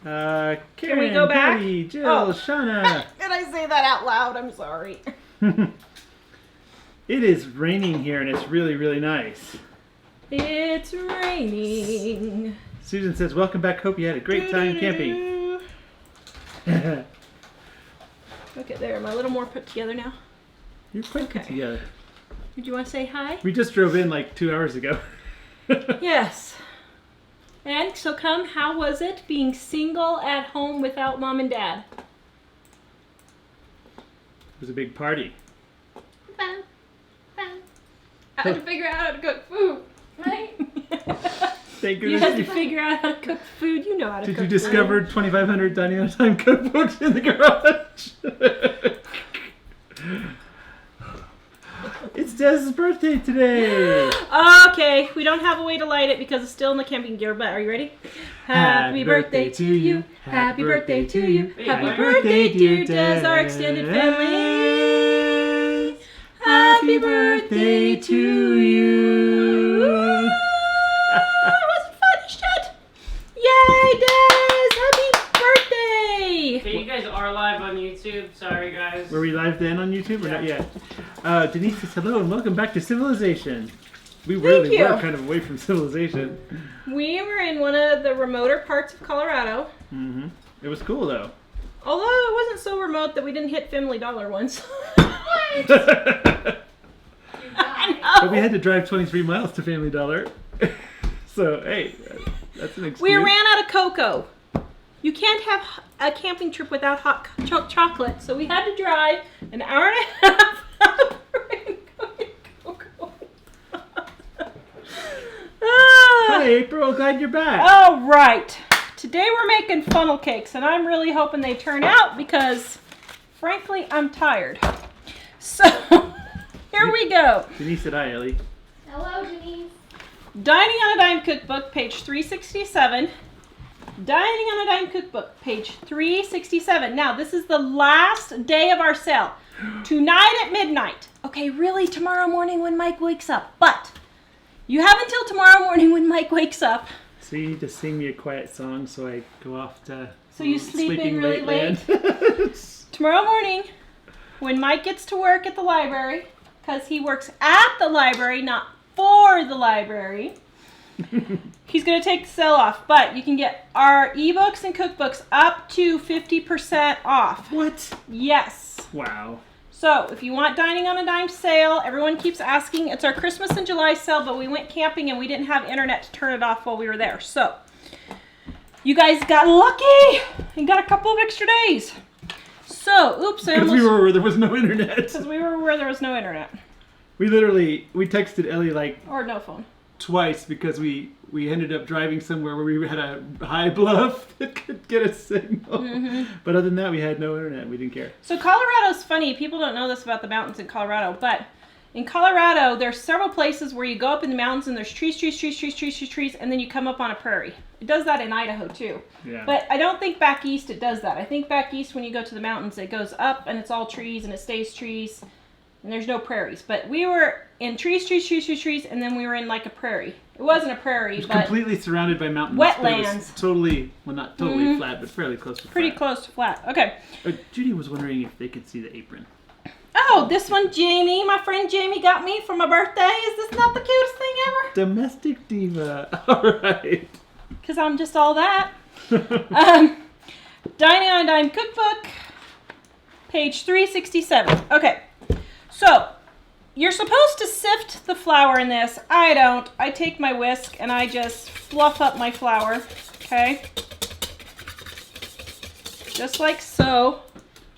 Karen, Can we go back? Patty, Jill, Oh. Shauna. Did I say that out loud? I'm sorry. It is raining here and it's really, really nice. It's raining. Susan says, welcome back. Hope you had a great time camping. Okay, there. Am I a little more put together now? You're quite good together. Did you want to say hi? We just drove in like 2 hours ago. Yes. And so how was it being single at home without mom and dad? It was a big party. Fun. I had to figure out how to cook food, right? Thank You goodness. had to figure out how to cook food. You know how to cook Did you food. discover 2,500 dining at a time cookbooks in the garage? It's Dez's birthday today. Okay, we don't have a way to light it because it's still in the camping gear, but are you ready? Happy birthday to you. Happy birthday to you. Happy birthday, dear Des, our extended family. Happy birthday to you. It wasn't finished yet. Yay, Des! Happy birthday! Okay, you guys are live on YouTube. Sorry, guys. Were we live then on YouTube or not yet? Denise says hello and welcome back to Civilization. We really were kind of away from Civilization. We were in one of the remoter parts of Colorado. Mm-hmm. It was cool though. Although it wasn't so remote that we didn't hit Family Dollar once. But we had to drive 23 miles to Family Dollar. So, hey, that's an excuse. We ran out of cocoa. You can't have a camping trip without hot chocolate, so we had to drive an hour and a half bring cocoa. Hi, April. Glad you're back. All right. Today we're making funnel cakes, and I'm really hoping they turn out because, frankly, I'm tired. So, here we go. Denise said hi, Elly. Hello, Denise. Dining on a Dime Cookbook, page 367. Dining on a Dime Cookbook, page 367. Now, this is the last day of our sale. Tonight at midnight. Okay, really tomorrow morning when Mike wakes up. But you have until tomorrow morning when Mike wakes up. So you need to sing me a quiet song so I go off to So you sleep in sleeping really late. Tomorrow morning when Mike gets to work at the library, because he works at the library, not for the library. He's going to take the sale off, but you can get our ebooks and cookbooks up to 50% off. What? Yes. Wow. So if you want Dining on a Dime sale, everyone keeps asking. It's our Christmas and July sale, but we went camping and we didn't have internet to turn it off while we were there. So you guys got lucky and got a couple of extra days. So, oops. Because we were where there was no internet. Because we were where there was no internet. We texted Elly like Or no phone. twice because we ended up driving somewhere where we had a high bluff that could get a signal. Mm-hmm. But other than that, we had no internet. We didn't care. So Colorado's funny. People don't know this about the mountains in Colorado, but in Colorado, there's several places where you go up in the mountains and there's trees, and then you come up on a prairie. It does that in Idaho too. Yeah. But I don't think back east it does that. I think back east when you go to the mountains, it goes up and it's all trees and it stays trees and there's no prairies. But we were in trees, and then we were in like a prairie. It wasn't a prairie, It was but completely surrounded by mountains. But it was wetlands. totally, well, not totally flat, but fairly close to Pretty flat. close to flat. Okay. Judy was wondering if they could see the apron. Oh, this one, Jamie. My friend Jamie got me for my birthday. Is this not the cutest thing ever? Domestic diva. All right. Because I'm just all that. Dining on a Dime Cookbook, page 367. Okay, so you're supposed to sift the flour in this. I don't. I take my whisk and I just fluff up my flour. Okay? Just like so.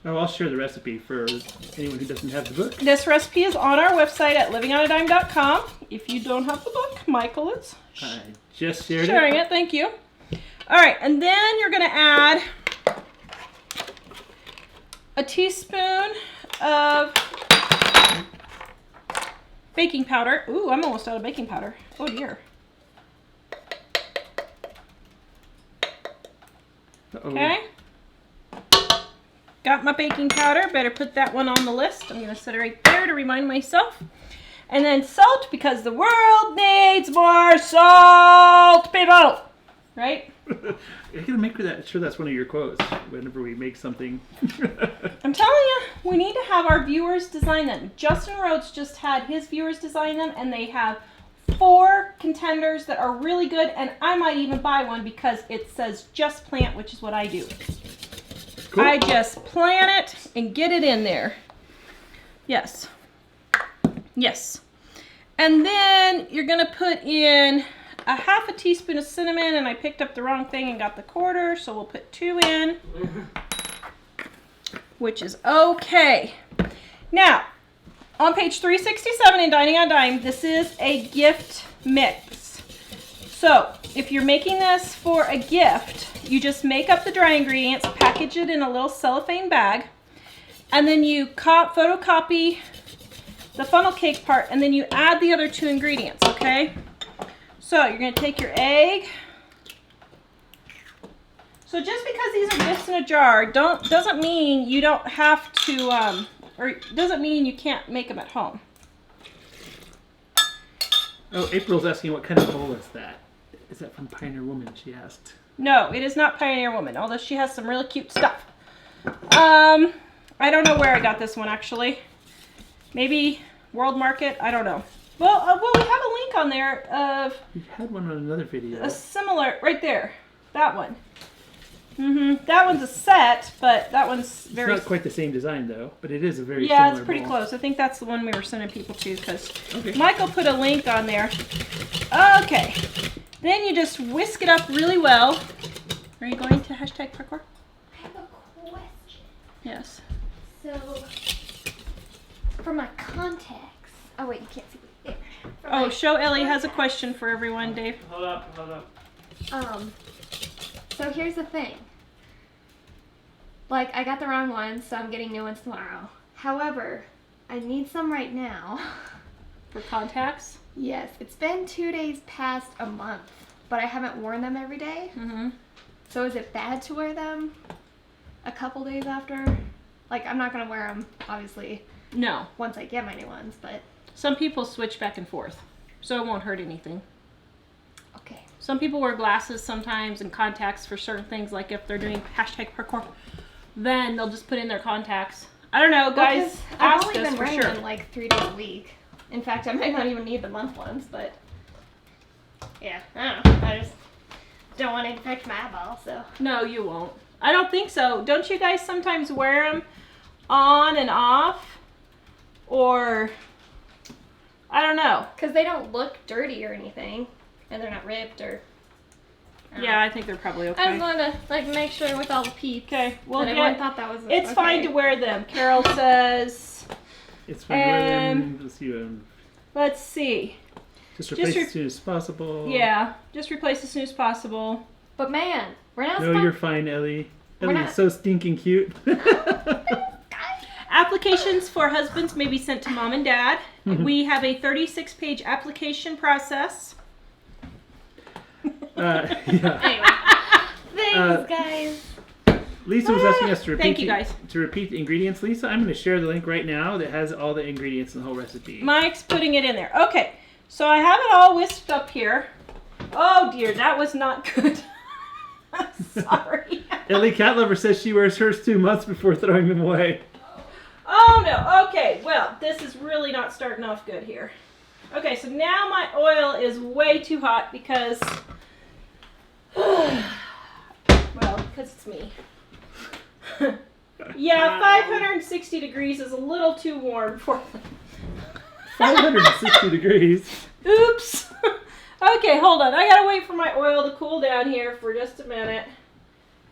Oh, I'll share the recipe for anyone who doesn't have the book. This recipe is on our website at livingonadime.com. If you don't have the book, Michael is I just shared sharing it. Thank you. All right, and then you're going to add a teaspoon of baking powder. Ooh, I'm almost out of baking powder. Oh, dear. Uh-oh. Okay. Got my baking powder. Better put that one on the list. I'm going to set it right there to remind myself. And then salt, because the world needs more salt, people. right? I gotta make sure that's one of your quotes whenever we make something. I'm telling you, we need to have our viewers design them. Justin Rhodes just had his viewers design them, and they have 4 contenders that are really good, and I might even buy one because it says just plant, which is what I do. Cool. I just plant it and get it in there. Yes. Yes. And then you're going to put in a half a teaspoon of cinnamon, and I picked up the wrong thing and got the quarter, so we'll put 2 in, which is okay. Now, on page 367 in Dining on Dime, this is a gift mix. So, if you're making this for a gift, you just make up the dry ingredients, package it in a little cellophane bag, and then you photocopy the funnel cake part, and then you add the other 2 ingredients, okay? So you're going to take your egg. So just because these are gifts in a jar doesn't mean you don't have to, or doesn't mean you can't make them at home. Oh, April's asking what kind of bowl is that? Is that from Pioneer Woman, she asked. No, it is not Pioneer Woman, although she has some really cute stuff. I don't know where I got this one, actually. Maybe World Market, I don't know. Well, we have a link on there of... We had one on another video. A similar, right there, that one. That one's a set, but that one's very... It's not quite the same design, though, but it is a very yeah, similar it's pretty bowl. close. I think that's the one we were sending people to, because Okay. Michael put a link on there. Okay. Then you just whisk it up really well. Are you going to hashtag parkour? I have a question. Yes. So, for my contacts. Oh wait, you can't see there. For Oh, my show Elly has a contacts. question for everyone, Dave. Hold up. So here's the thing. Like, I got the wrong ones, so I'm getting new ones tomorrow. However, I need some right now. For contacts? Yes, it's been 2 days past a month, but I haven't worn them every day. So is it bad to wear them a couple days after? Like, I'm not gonna wear them, obviously, No. once I get my new ones, but Some people switch back and forth, so it won't hurt anything. okay. Some people wear glasses sometimes and contacts for certain things, like if they're doing hashtag parkour, then they'll just put in their contacts. I don't know, guys. I've Ask only us been for wearing sure. them like 3 days a week. In fact, I might not even need the month ones, but yeah, I don't know. I just don't want to infect my eyeball, so. No, you won't. I don't think so. Don't you guys sometimes wear them on and off? Or, I don't know. Because they don't look dirty or anything, and they're not ripped or. I don't Yeah, know. I think they're probably I was okay. going to like make sure with all the peeps. Okay, well, That everyone thought that was. it's okay. fine to wear them. Carol says, It's fine to wear them. let's see. Just replace as soon as possible. Yeah, just replace as soon as possible. But man, we're not. No, you're fine, Elly. We're Elly not- is so stinking cute. Applications for husbands may be sent to mom and dad. We have a 36-page application process. Yeah. Thanks, guys. Lisa was asking us to repeat. Thank you, guys. To repeat the ingredients. Lisa, I'm going to share the link right now that has all the ingredients in the whole recipe. Mike's putting it in there. Okay, so I have it all whisked up here. Oh dear, that was not good. Sorry. Elly Cat Lover says she wears hers 2 months before throwing them away. Oh no, okay, well, this is really not starting off good here. Okay, so now my oil is way too hot because, well, because it's me. Yeah, 560 degrees is a little too warm for 560 degrees. Oops. Okay, hold on. I gotta wait for my oil to cool down here for just a minute.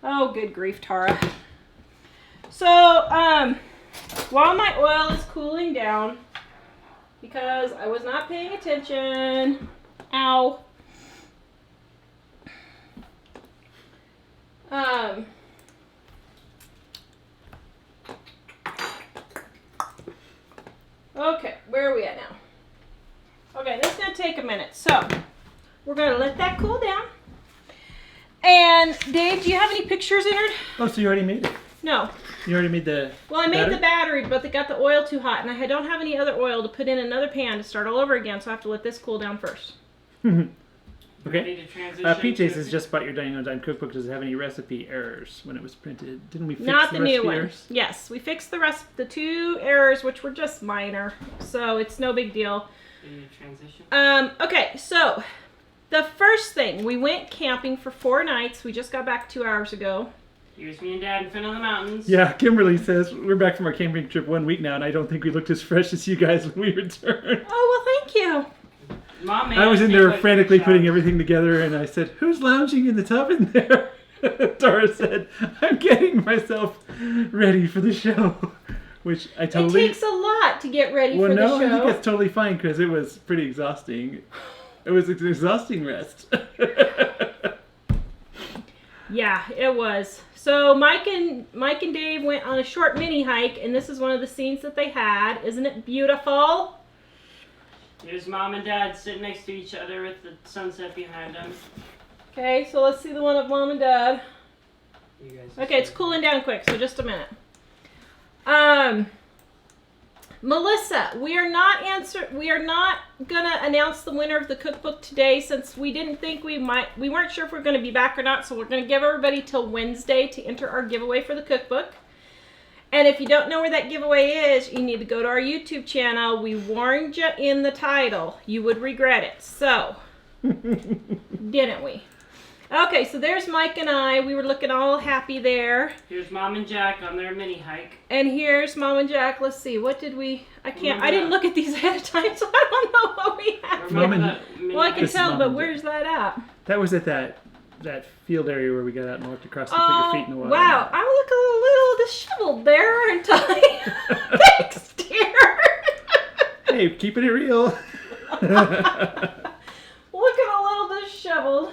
Oh, good grief, Tara. So, while my oil is cooling down, because I was not paying attention. Ow. Okay, where are we at now? Okay, this is going to take a minute. So, we're going to let that cool down. And, Dave, do you have any pictures entered? Oh, so you already made it. No. You already made the Well, I made batter? the battery, but they got the oil too hot, and I don't have any other oil to put in another pan to start all over again, so I have to let this cool down first. Okay. Ready to transition PJ's to- is just about your dining on a dime cookbook. Does it have any recipe errors when it was printed? Didn't we fix Not the the new recipe one. errors? Yes, we fixed the 2 errors, which were just minor, so it's no big deal. Ready to transition? Okay, so the first thing, we went camping for 4 nights. We just got back 2 hours ago. Here's me and Dad in front of the mountains. Yeah, Kimberly says we're back from our camping trip 1 week now, and I don't think we looked as fresh as you guys when we returned. Oh, well, thank you. Mom made I was us in take, there like, frantically shots. putting everything together, and I said, "Who's lounging in the tub in there?" Dora said, "I'm getting myself ready for the show," which I totally. It takes a lot to get ready Well, for no, the I show. think that's totally fine because it was pretty exhausting. It was an exhausting rest. Yeah, it was. So Mike and Dave went on a short mini hike, and this is one of the scenes that they had. Isn't it beautiful? Here's Mom and Dad sitting next to each other with the sunset behind them. Okay, so let's see the one of Mom and Dad. You guys Okay, it's cooling down quick, so just a minute. Melissa, we are not gonna announce the winner of the cookbook today since we didn't think we weren't sure if we're gonna be back or not, so we're gonna give everybody till Wednesday to enter our giveaway for the cookbook. And if you don't know where that giveaway is, you need to go to our YouTube channel. We warned you in the title. You would regret it. So, didn't we? Okay, so there's Mike and I. We were looking all happy there. Here's Mom and Jack on their mini hike. And here's Mom and Jack. Let's see. What did we... I didn't look at these ahead of time, so I don't know what we had. Mom and- that mini Well, I can hike? This is tell, Mom but and where's that at? That was at that field area where we got out and walked across and put your feet in the water. Wow. I look a little disheveled there, aren't I? Thanks, dear. Hey, keeping it real. Looking a little disheveled.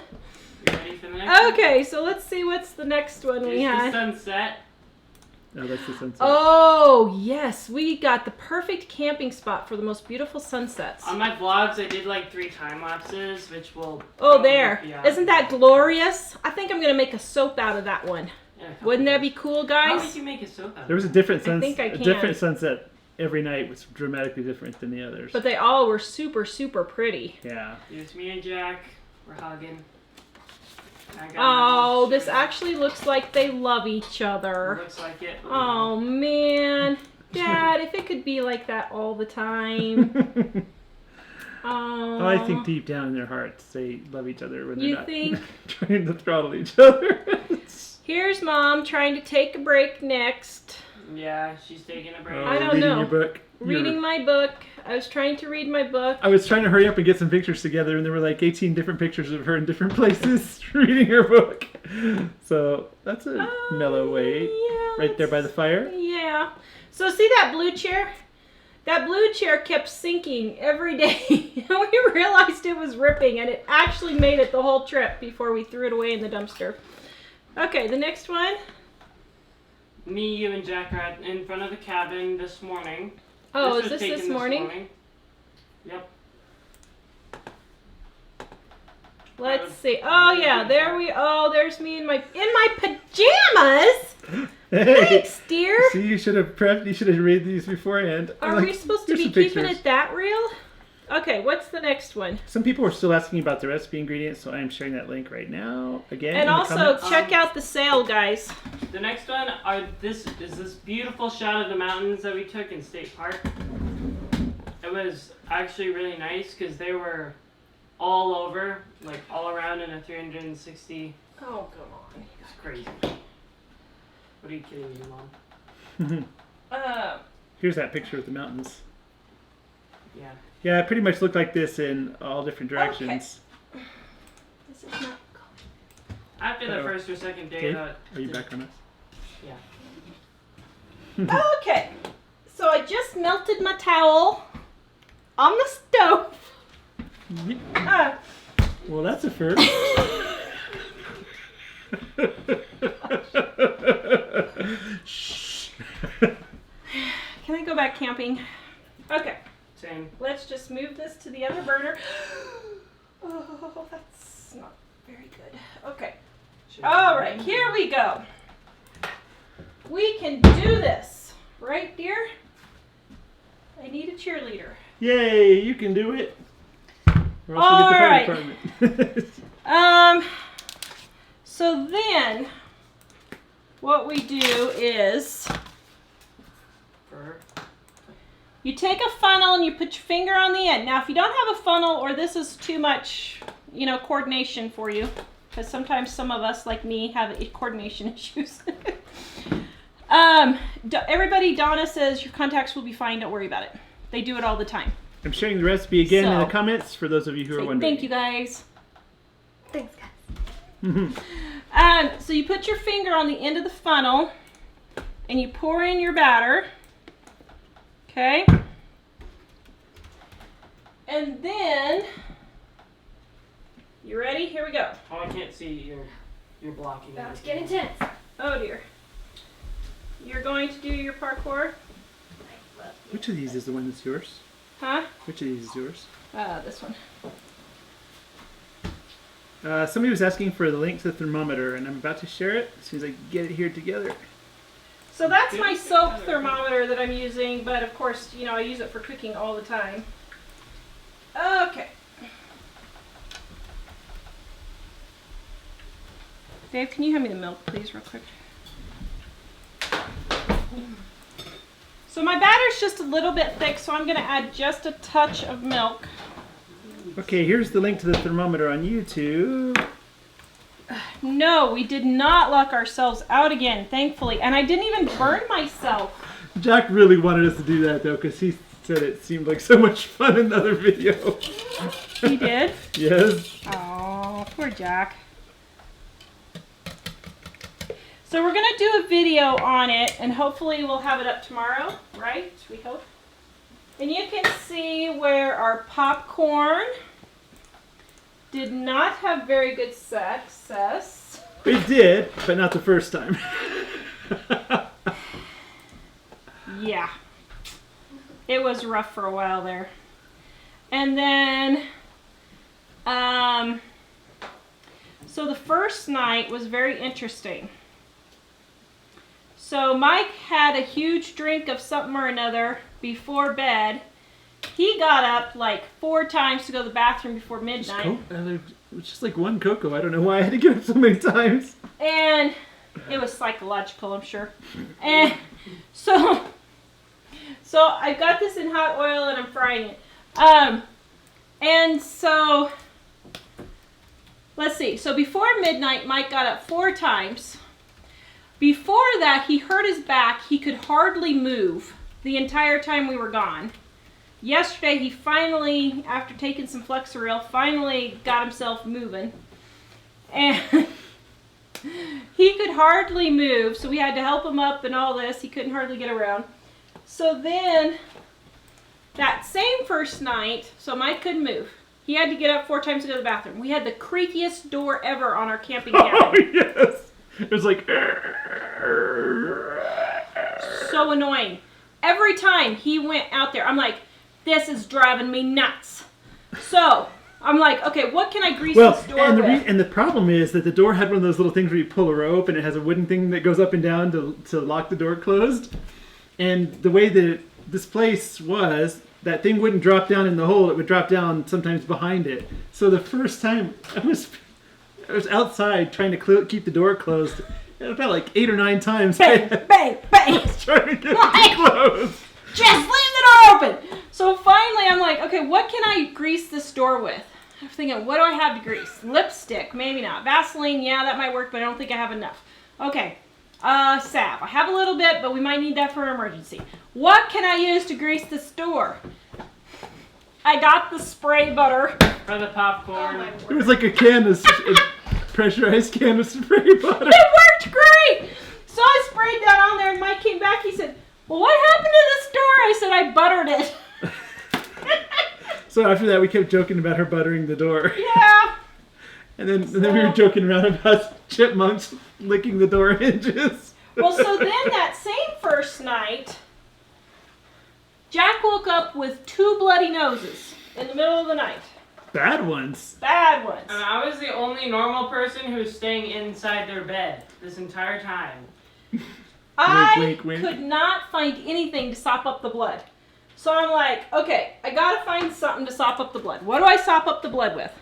You ready for the next one? Okay, so let's see what's the next one we Here's the had. sunset. Oh, that's the sunset. Oh, yes. We got the perfect camping spot for the most beautiful sunsets. On my vlogs, I did like 3 time lapses, which will. Oh, there. Yeah. Isn't that glorious? I think I'm going to make a soap out of that one. Yeah, Wouldn't that be cool, How guys? did you make a soap out There was of a different I think I can. different sunset every night was dramatically different than the others. But they all were super, super pretty. Yeah. Here's me and Jack. We're hugging. I got Oh, my this shirt. actually looks like they love each other. Looks like it. Oh, man. Dad, if it could be like that all the time. Oh. I think deep down in their hearts they love each other when they're You not think? trying to throttle each other. Here's Mom trying to take a break next. Yeah, she's taking a break. Oh, I don't reading know. your book. Reading my book. I was trying to read my book. I was trying to hurry up and get some pictures together, and there were like 18 different pictures of her in different places reading her book. So that's a mellow way. Yeah, Right there by the fire. Yeah. So see that blue chair? That blue chair kept sinking every day. We realized it was ripping, and it actually made it the whole trip before we threw it away in the dumpster. Okay, the next one. Me, you, and Jack are in front of the cabin this morning. Oh, was is this taken this morning? Yep. Let's see. Oh yeah, there we. Oh, there's me in my pajamas. Hey, Thanks, dear. see, you should have prepped. You should have read these beforehand. Are Like, we supposed to here's be some keeping pictures. it that real? Okay, what's the next one? Some people are still asking about the recipe ingredients, so I'm sharing that link right now. Again, And in the also comments. check out the sale, guys. The next one is this beautiful shot of the mountains that we took in State Park. It was actually really nice because they were all over, like all around in a 360. Oh, come on. It's crazy. What are you kidding me, Mom? Here's that picture of the mountains. Yeah. Yeah, it pretty much looked like this in all different directions. This is not. After the Uh-oh. first or second day, Dave, that are you back on us? Yeah. Okay, so I just melted my towel on the stove. Ah. Well, that's a first. Shh. Can I go back camping? Okay, Same. let's just move this to the other burner. Oh, that's not very good. Okay, all right, here we go. We can do this, right, dear? I need a cheerleader. Yay, you can do it. Or else we'll get the fire Alright. department. So then, what we do is you take a funnel and you put your finger on the end. Now, if you don't have a funnel or this is too much, coordination for you, because sometimes some of us, like me, have coordination issues. Everybody, Donna says your contacts will be fine. Don't worry about it. They do it all the time. I'm sharing the recipe again in the comments for those of you who are wondering. Thank you, guys. Thanks, guys. So you put your finger on the end of the funnel and you pour in your batter. Okay. And then, you ready? Here we go. Oh, I can't see. You're blocking. About to get intense. Oh dear. You're going to do your parkour? Which of these is the one that's yours? Huh? Which of these is yours? This one. Somebody was asking for the link to the thermometer, and I'm about to share it as soon as I get it here together. So that's my soap thermometer that I'm using, but of course, I use it for cooking all the time. Okay. Dave, can you hand me the milk, please, real quick? So my batter's just a little bit thick, so I'm going to add just a touch of milk. Okay, here's the link to the thermometer on YouTube. No, we did not lock ourselves out again, thankfully. And I didn't even burn myself. Jack really wanted us to do that, though, because he said it seemed like so much fun in the other video. He did? Yes. Oh, poor Jack. So we're going to do a video on it, and hopefully we'll have it up tomorrow, right? We hope. And you can see where our popcorn did not have very good success. It did, but not the first time. Yeah. It was rough for a while there. And then, so the first night was very interesting. So Mike had a huge drink of something or another before bed. He got up like 4 times to go to the bathroom before midnight. It was just like one cocoa. I don't know why I had to get up so many times. And it was psychological, I'm sure. And so I got this in hot oil and I'm frying it. And so, let's see. So before midnight, Mike got up 4 times. Before that, he hurt his back. He could hardly move the entire time we were gone. Yesterday, he finally, after taking some SailRail, finally got himself moving. And he could hardly move, so we had to help him up and all this. He couldn't hardly get around. So then, that same first night, so Mike couldn't move. He had to get up 4 times to go to the bathroom. We had the creakiest door ever on our camping cabin. Oh, yes. It was like... So annoying. Every time he went out there, I'm like, this is driving me nuts. So, I'm like, okay, what can I grease this door with? And the problem is that the door had one of those little things where you pull a rope and it has a wooden thing that goes up and down to lock the door closed. And the way that this place was, that thing wouldn't drop down in the hole. It would drop down sometimes behind it. So the first time I was outside trying to keep the door closed. About like 8 or 9 times. Bang, bang, bang. I was trying to get it closed. Just leave the door open. So finally I'm like, okay, what can I grease this door with? I'm thinking, what do I have to grease? Lipstick, maybe not. Vaseline, yeah, that might work, but I don't think I have enough. Okay, salve. I have a little bit, but we might need that for an emergency. What can I use to grease this door? I got the spray butter. For the popcorn. It was like a can of pressurized can of spray butter. It worked great. So I sprayed that on there, and Mike came back. He said, well, what happened to this door? I said, I buttered it. So after that, we kept joking about her buttering the door. Yeah. And then we were joking around about chipmunks licking the door hinges. Well, so then that same first night, Jack woke up with 2 bloody noses in the middle of the night. Bad ones. Bad ones. And I was the only normal person who was staying inside their bed this entire time. I Wink, wink, wink. could not find anything to sop up the blood. So I'm like, okay, I gotta find something to sop up the blood. What do I sop up the blood with?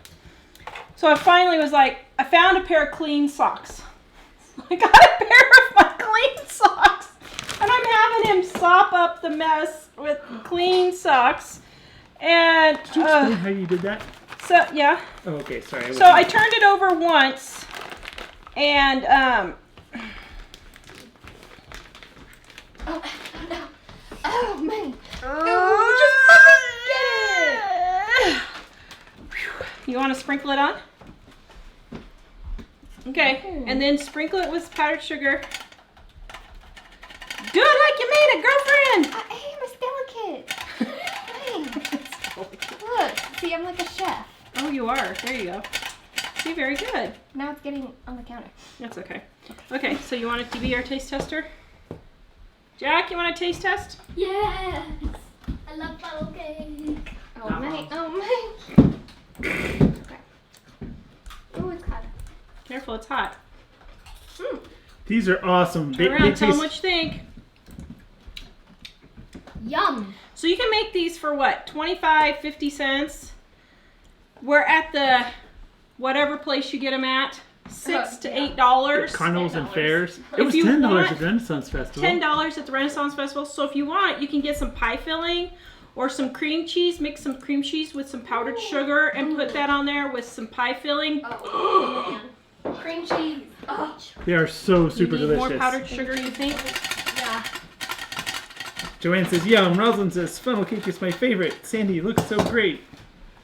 So I finally was like, I found a pair of clean socks. I got a pair of my clean socks. And I'm having him sop up the mess with clean socks. And Did you explain how you did that? so, yeah. Oh, okay, sorry. So I turned it over once. And, Oh, no. Oh, man. oh, Get it. you want to sprinkle it on? Okay, and then sprinkle it with powdered sugar. Do it like you made it, girlfriend! I am a delicate. Look, see, I'm like a chef. Oh, you are. There you go. See, very good. Now it's getting on the counter. That's okay. Okay, so you want it to be our taste tester? Jack, you want a taste test? Yes! I love funnel cake. Oh, my. Oh, my. Okay. Oh, it's hot. Careful, it's hot. These are awesome. Turn around, tell them what you think. Yum! So you can make these for what? 25, 50 cents. We're at the whatever place you get them at. $6 to $8. Carnivals and $10. fairs. It If was you $10 want- at the Renaissance Festival. $10 at the Renaissance Festival. So if you want, you can get some pie filling or some cream cheese. Mix some cream cheese with some powdered sugar and put that on there with some pie filling. Oh, man. Cream cheese. Oh, They are so super you need delicious. more powdered sugar, you think? yeah. Joanne says, yum. Rosalind says, funnel cake is my favorite. Sandy, looks so great.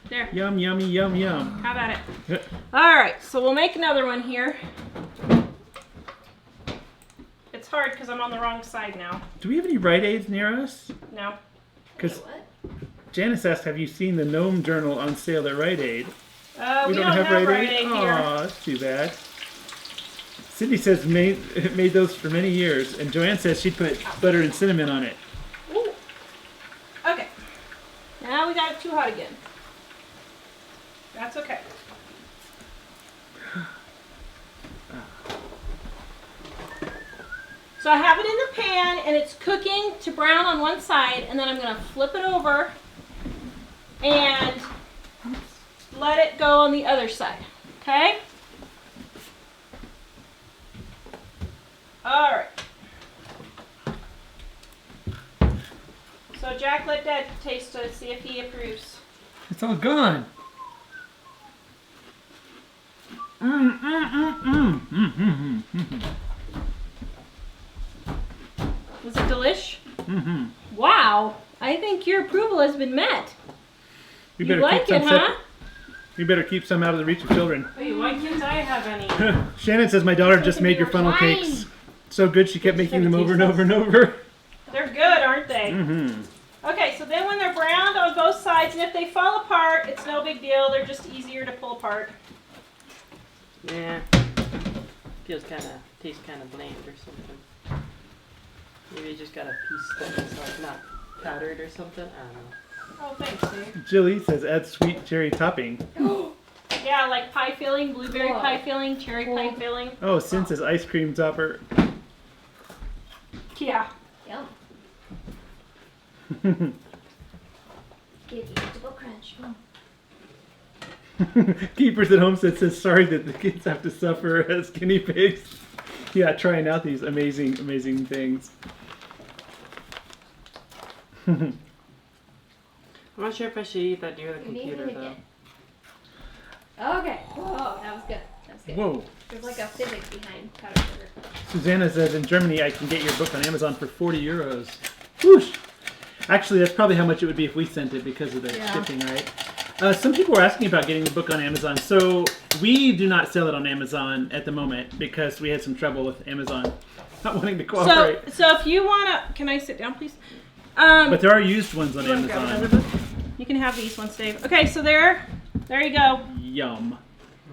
There. Yum, yummy, yum, yum. How about it? All right, so we'll make another one here. It's hard because I'm on the wrong side now. Do we have any Rite Aids near us? No. Because Janice asked, have you seen the Gnome Journal on sale at Rite Aid? We don't have Rite Aid here. Aw, that's too bad. Cindy says made those for many years, and Joanne says she'd put butter and cinnamon on it. Ooh. Okay. Now we got it too hot again. That's okay. So I have it in the pan and it's cooking to brown on one side, and then I'm gonna flip it over and let it go on the other side. Okay? All right. So Jack, let Dad taste it, see if he approves. It's all gone. Was it delish? Wow, I think your approval has been met. You like it, huh? You better keep some out of the reach of children. Wait, why can't I have any? Shannon says my daughter just made your funnel cakes. So good she kept making them over and over and over. They're good, aren't they? Okay, so then when they're browned on both sides, and if they fall apart, it's no big deal. They're just easier to pull apart. Yeah. Tastes kind of bland or something. Maybe you just got a piece that's like not powdered or something. I don't know. Oh, thanks, Dave. Jilly says add sweet cherry topping. Yeah, like pie filling, blueberry Cool. pie filling, cherry pie filling. Oh, Sin says ice cream topper. Yeah. Yum. Give you double crunch. Keepers at Home says sorry that the kids have to suffer as guinea pigs. Yeah, trying out these amazing, amazing things. I'm not sure if I should eat that near the You need computer me though. again. Okay. Oh, that was good. That was good. Whoa. There's like a physics behind powdered sugar. Susanna says in Germany I can get your book on Amazon for 40 euros. Whoosh! Actually, that's probably how much it would be if we sent it because of the shipping, right? Some people were asking about getting the book on Amazon. So we do not sell it on Amazon at the moment because we had some trouble with Amazon not wanting to cooperate. So if you wanna, can I sit down, please? But there are used ones on You wanna grab another Amazon. book? You can have these ones, Dave. Okay, so there you go. Yum.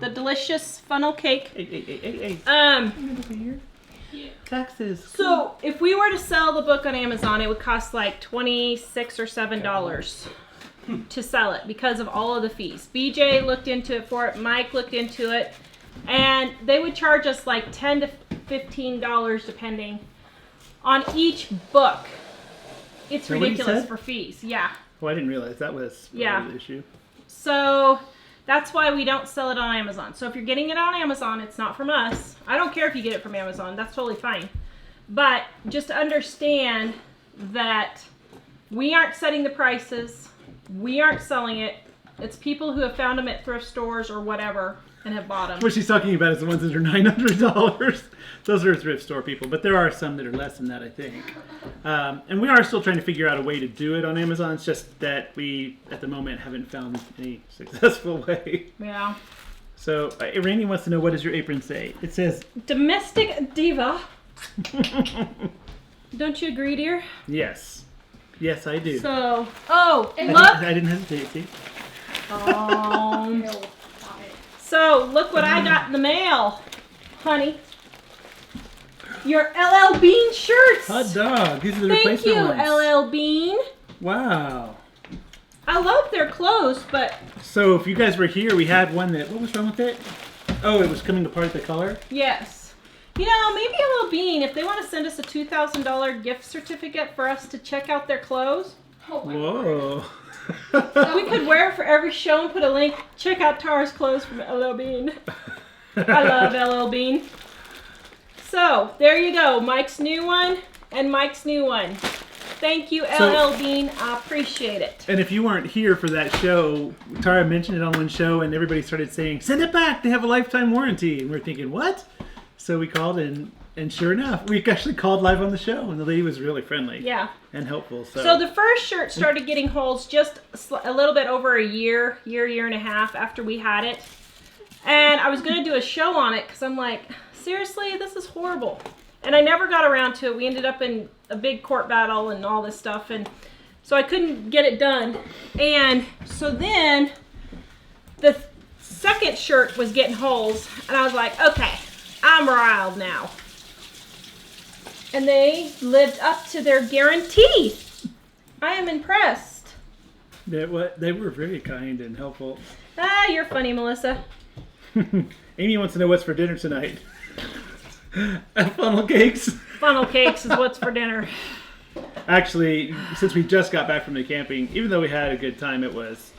The delicious funnel cake. Hey. Over here. Taxes. So if we were to sell the book on Amazon, it would cost like $26 or $7 to sell it because of all of the fees. BJ looked into it for it. Mike looked into it, and they would charge us like $10 to $15 depending on each book. It's Is that what he ridiculous said? for fees. Yeah. Oh, I didn't realize that was part Yeah. of the issue. So That's why we don't sell it on Amazon. So if you're getting it on Amazon, it's not from us. I don't care if you get it from Amazon. That's totally fine. But just understand that we aren't setting the prices. We aren't selling it. It's people who have found them at thrift stores or whatever and have bought them. What she's talking about is the ones that are $900. Those are thrift store people, but there are some that are less than that, I think. And we are still trying to figure out a way to do it on Amazon. It's just that we, at the moment, haven't found any successful way. Yeah. So, Rainey wants to know, what does your apron say? It says... Domestic diva. Don't you agree, dear? Yes. Yes, I do. So, I look. didn't hesitate, see? So, look what I got in the mail, honey. Your LL Bean shirts. Hot dog. These are the Thank replacement you, ones. LL Bean. Wow. I love their clothes, but So, if you guys were here, we had one that... What was wrong with it? Oh, it was coming apart the color? yes. You know, maybe LL Bean, if they want to send us a $2,000 gift certificate for us to check out their clothes, Whoa. we could wear it for every show and put a link. Check out Tara's clothes from LL Bean. I love LL Bean. So, there you go. Mike's new one and Mike's new one. Thank you, LL Bean. I appreciate it. And if you weren't here for that show, Tara mentioned it on one show and everybody started saying, send it back, they have a lifetime warranty. And we're thinking, what? So we called and sure enough, we actually called live on the show and the lady was really friendly. Yeah. And helpful. So the first shirt started getting holes just a little bit over a year and a half after we had it. And I was going to do a show on it because I'm like, seriously, this is horrible. And I never got around to it. We ended up in a big court battle and all this stuff. And so I couldn't get it done. And so then the second shirt was getting holes. And I was like, okay, I'm riled now. And they lived up to their guarantee. I am impressed. They were very kind and helpful. Ah, you're funny, Melissa. Amy wants to know what's for dinner tonight. Funnel cakes. Funnel cakes is what's for dinner. Actually, since we just got back from the camping, even though we had a good time, it's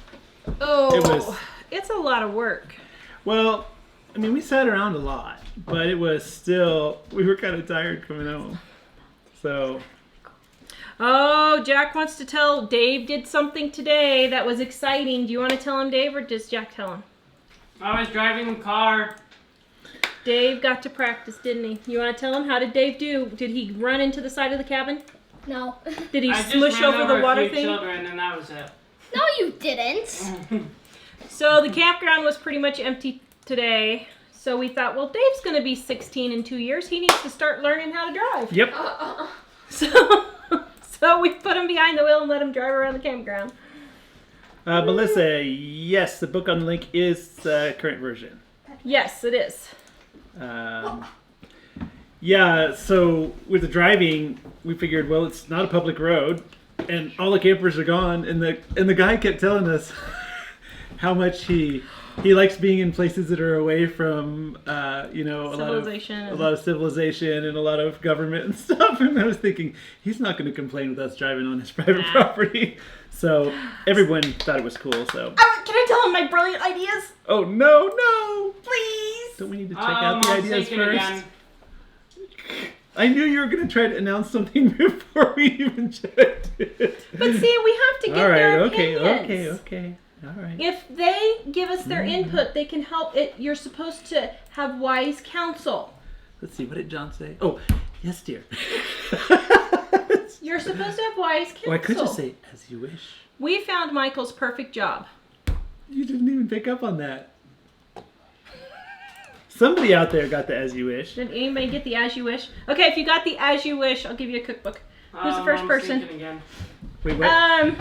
a lot of work. Well, I mean, we sat around a lot, but it was still, we were kind of tired coming home. So. Oh, Jack wants to tell Dave did something today that was exciting. Do you want to tell him, Dave, or does Jack tell him? I was driving the car. Dave got to practice, didn't he? You want to tell him? How did Dave do? Did he run into the side of the cabin? No. Did he I just smush ran over the water a few thing? children and that was it. No, you didn't. So the campground was pretty much empty today. So we thought, well, Dave's going to be 16 in 2 years. He needs to start learning how to drive. Yep. So we put him behind the wheel and let him drive around the campground. Melissa, yes, the book on the link is the current version. Yes, it is. Yeah, so with the driving, we figured, well, it's not a public road, and all the campers are gone, and the guy kept telling us how much he likes being in places that are away from, a lot of civilization and a lot of government and stuff. And I was thinking, he's not going to complain with us driving on his private property. So everyone thought it was cool. So Can I tell him my brilliant ideas? oh no, Please. don't we need to check out the ideas thinking first? again. I knew you were going to try to announce something before we even checked it. But see, we have to get All right, their okay. All right. If they give us their input, they can help it. You're supposed to have wise counsel. Let's see, what did John say? Oh, yes, dear. You're supposed to have wise counsel. Why could you say as you wish? We found Michael's perfect job. You didn't even pick up on that. Somebody out there got the as you wish. Did anybody get the as you wish? Okay, if you got the as you wish, I'll give you a cookbook. Who's the first I'm person? thinking again. Wait, what?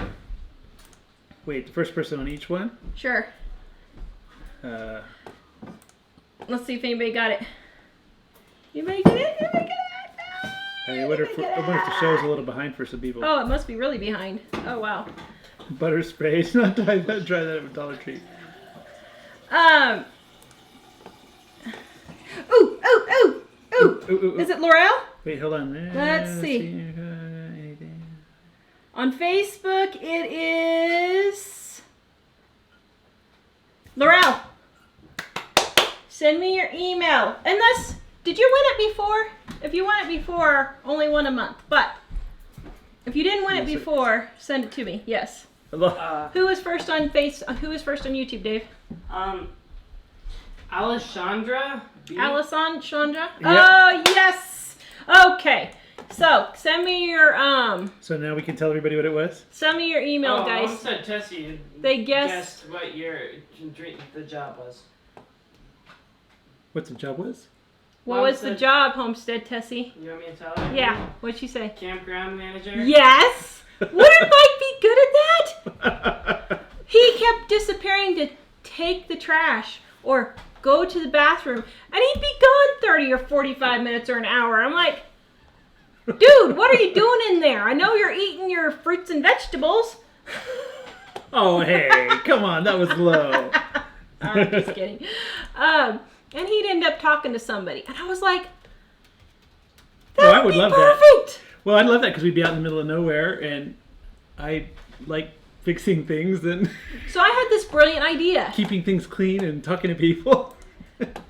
Wait, the first person on each one? Sure. Let's see if anybody got it. Anybody get it? Anybody get it? I wonder if the show's a little behind for some people. Oh, it must be really behind. Oh, wow. Butter spray. Not try that at Dollar Tree. Ooh. Is it L'Oreal? Wait, hold on. Let's see. On Facebook, it is Laurel, send me your email. Unless, did you win it before? If you won it before, only one a month. But if you didn't win it before, send it to me. Yes. Who was first on Who was first on YouTube, Dave? Alessandra. Alessandra. Yep. Oh yes. Okay. So send me your So now we can tell everybody what it was. Send me your email, guys. Homestead Tessie. They guessed what your the job was. What's the job was? What was the job, Homestead Tessie? You want me to tell her? Yeah. What'd she say? Campground manager. Yes. Wouldn't Mike be good at that? He kept disappearing to take the trash or go to the bathroom, and he'd be gone 30 or 45 minutes or an hour. I'm like, dude, what are you doing in there? I know you're eating your fruits and vegetables. Oh, hey, come on, that was low. I'm just kidding. And he'd end up talking to somebody, and I was like, Oh, I would love that. perfect. Well, I'd love that because we'd be out in the middle of nowhere, and I like fixing things and So I had this brilliant idea. keeping things clean and talking to people.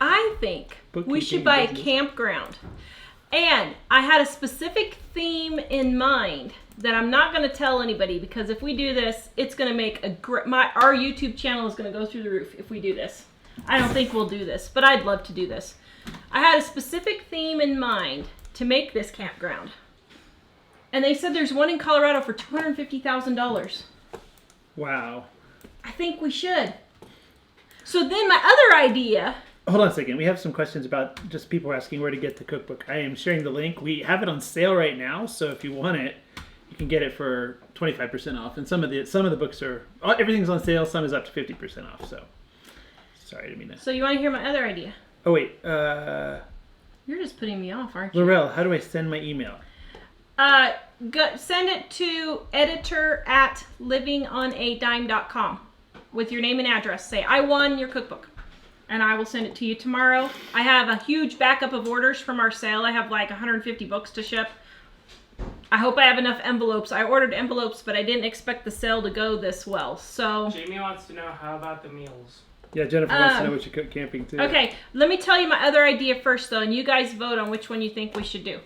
I think we Bookkeeping should buy a business. campground. And I had a specific theme in mind that I'm not going to tell anybody, because if we do this, it's going to make our YouTube channel is going to go through the roof if we do this. I don't think we'll do this, but I'd love to do this. I had a specific theme in mind to make this campground. And they said there's one in Colorado for $250,000. Wow. I think we should. So then my other idea... Hold on a second. We have some questions about just people asking where to get the cookbook. I am sharing the link. We have it on sale right now, so if you want it, you can get it for 25% off. And some of the books are everything's on sale. Some is up to 50% off. So sorry, I didn't mean to. So you want to hear my other idea? Oh wait, You're just putting me off, aren't you? Laurel, how do I send my email? Send it to editor@livingonadime.com with your name and address. Say, I won your cookbook. And I will send it to you tomorrow. I have a huge backup of orders from our sale. I have like 150 books to ship. I hope I have enough envelopes. I ordered envelopes, but I didn't expect the sale to go this well. So Jamie wants to know how about the meals. Yeah, Jennifer wants to know what you cook camping too. okay, let me tell you my other idea first, though, and you guys vote on which one you think we should do.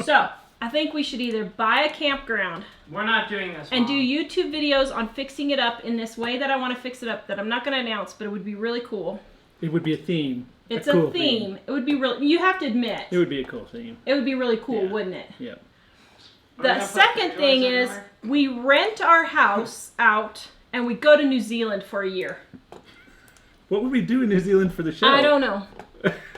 So I think we should either buy a campground We're not doing this. and do Mom. YouTube videos on fixing it up in this way that I want to fix it up, that I'm not going to announce, but it would be really cool. It would be a theme. It's cool a theme. It would be really, you have to admit, It would be a cool theme. it would be really cool, Yeah. wouldn't it? Yeah. Are we The gonna put second the thing doors is everywhere? we rent our house out and we go to New Zealand for a year. What would we do in New Zealand for the show? I don't know.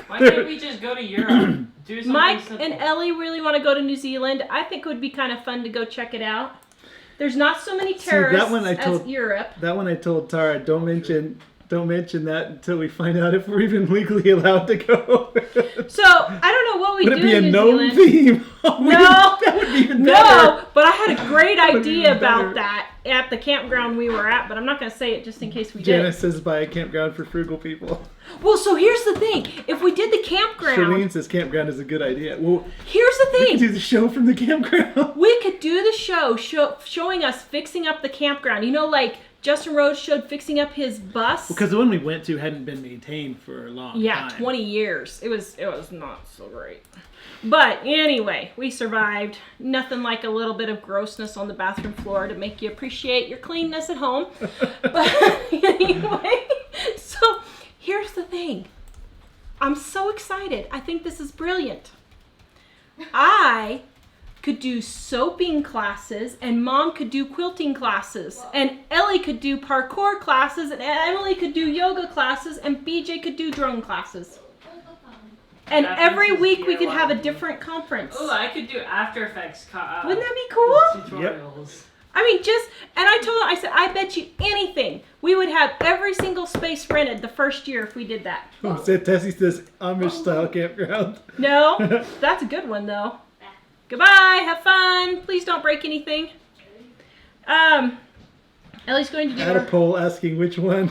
Why can't we just go to Europe? Do something Mike simple. and Elly really want to go to New Zealand. I think it would be kind of fun to go check it out. There's not so many See, that terrorists one I as told- Europe. That one I told Tara, don't mention that until we find out if we're even legally allowed to go. So I don't know what we Would do it be a in New gnome Zealand. theme? No. That would be even better. No, but I had a great That would be idea even better. about that at the campground we were at, but I'm not going to say it just in case we Janice did. says buy a campground for frugal people. Well, so here's the thing. If we did the campground, Charlene says campground is a good idea. Well, here's the we thing. could do the show from the campground. We could do the show showing us fixing up the campground. You know, like Justin Rhodes showed fixing up his bus. Because the one we went to hadn't been maintained for a long Yeah, time. 20 years. It was not so great. But anyway, we survived. Nothing like a little bit of grossness on the bathroom floor to make you appreciate your cleanness at home. But anyway, so here's the thing. I'm so excited. I think this is brilliant. I could do soaping classes, and Mom could do quilting classes, and Elly could do parkour classes, and Emily could do yoga classes, and BJ could do drone classes. And That every means week we could DIY. have a different conference. Oh, I could do After Effects. Wouldn't that be cool? Tutorials. I mean, and I told him, I said, I bet you anything we would have every single space rented the first year if we did that. Tessie says Amish style campground. No, that's a good one though. Goodbye, have fun. Please don't break anything. Ellie's going to do I had a poll asking which one.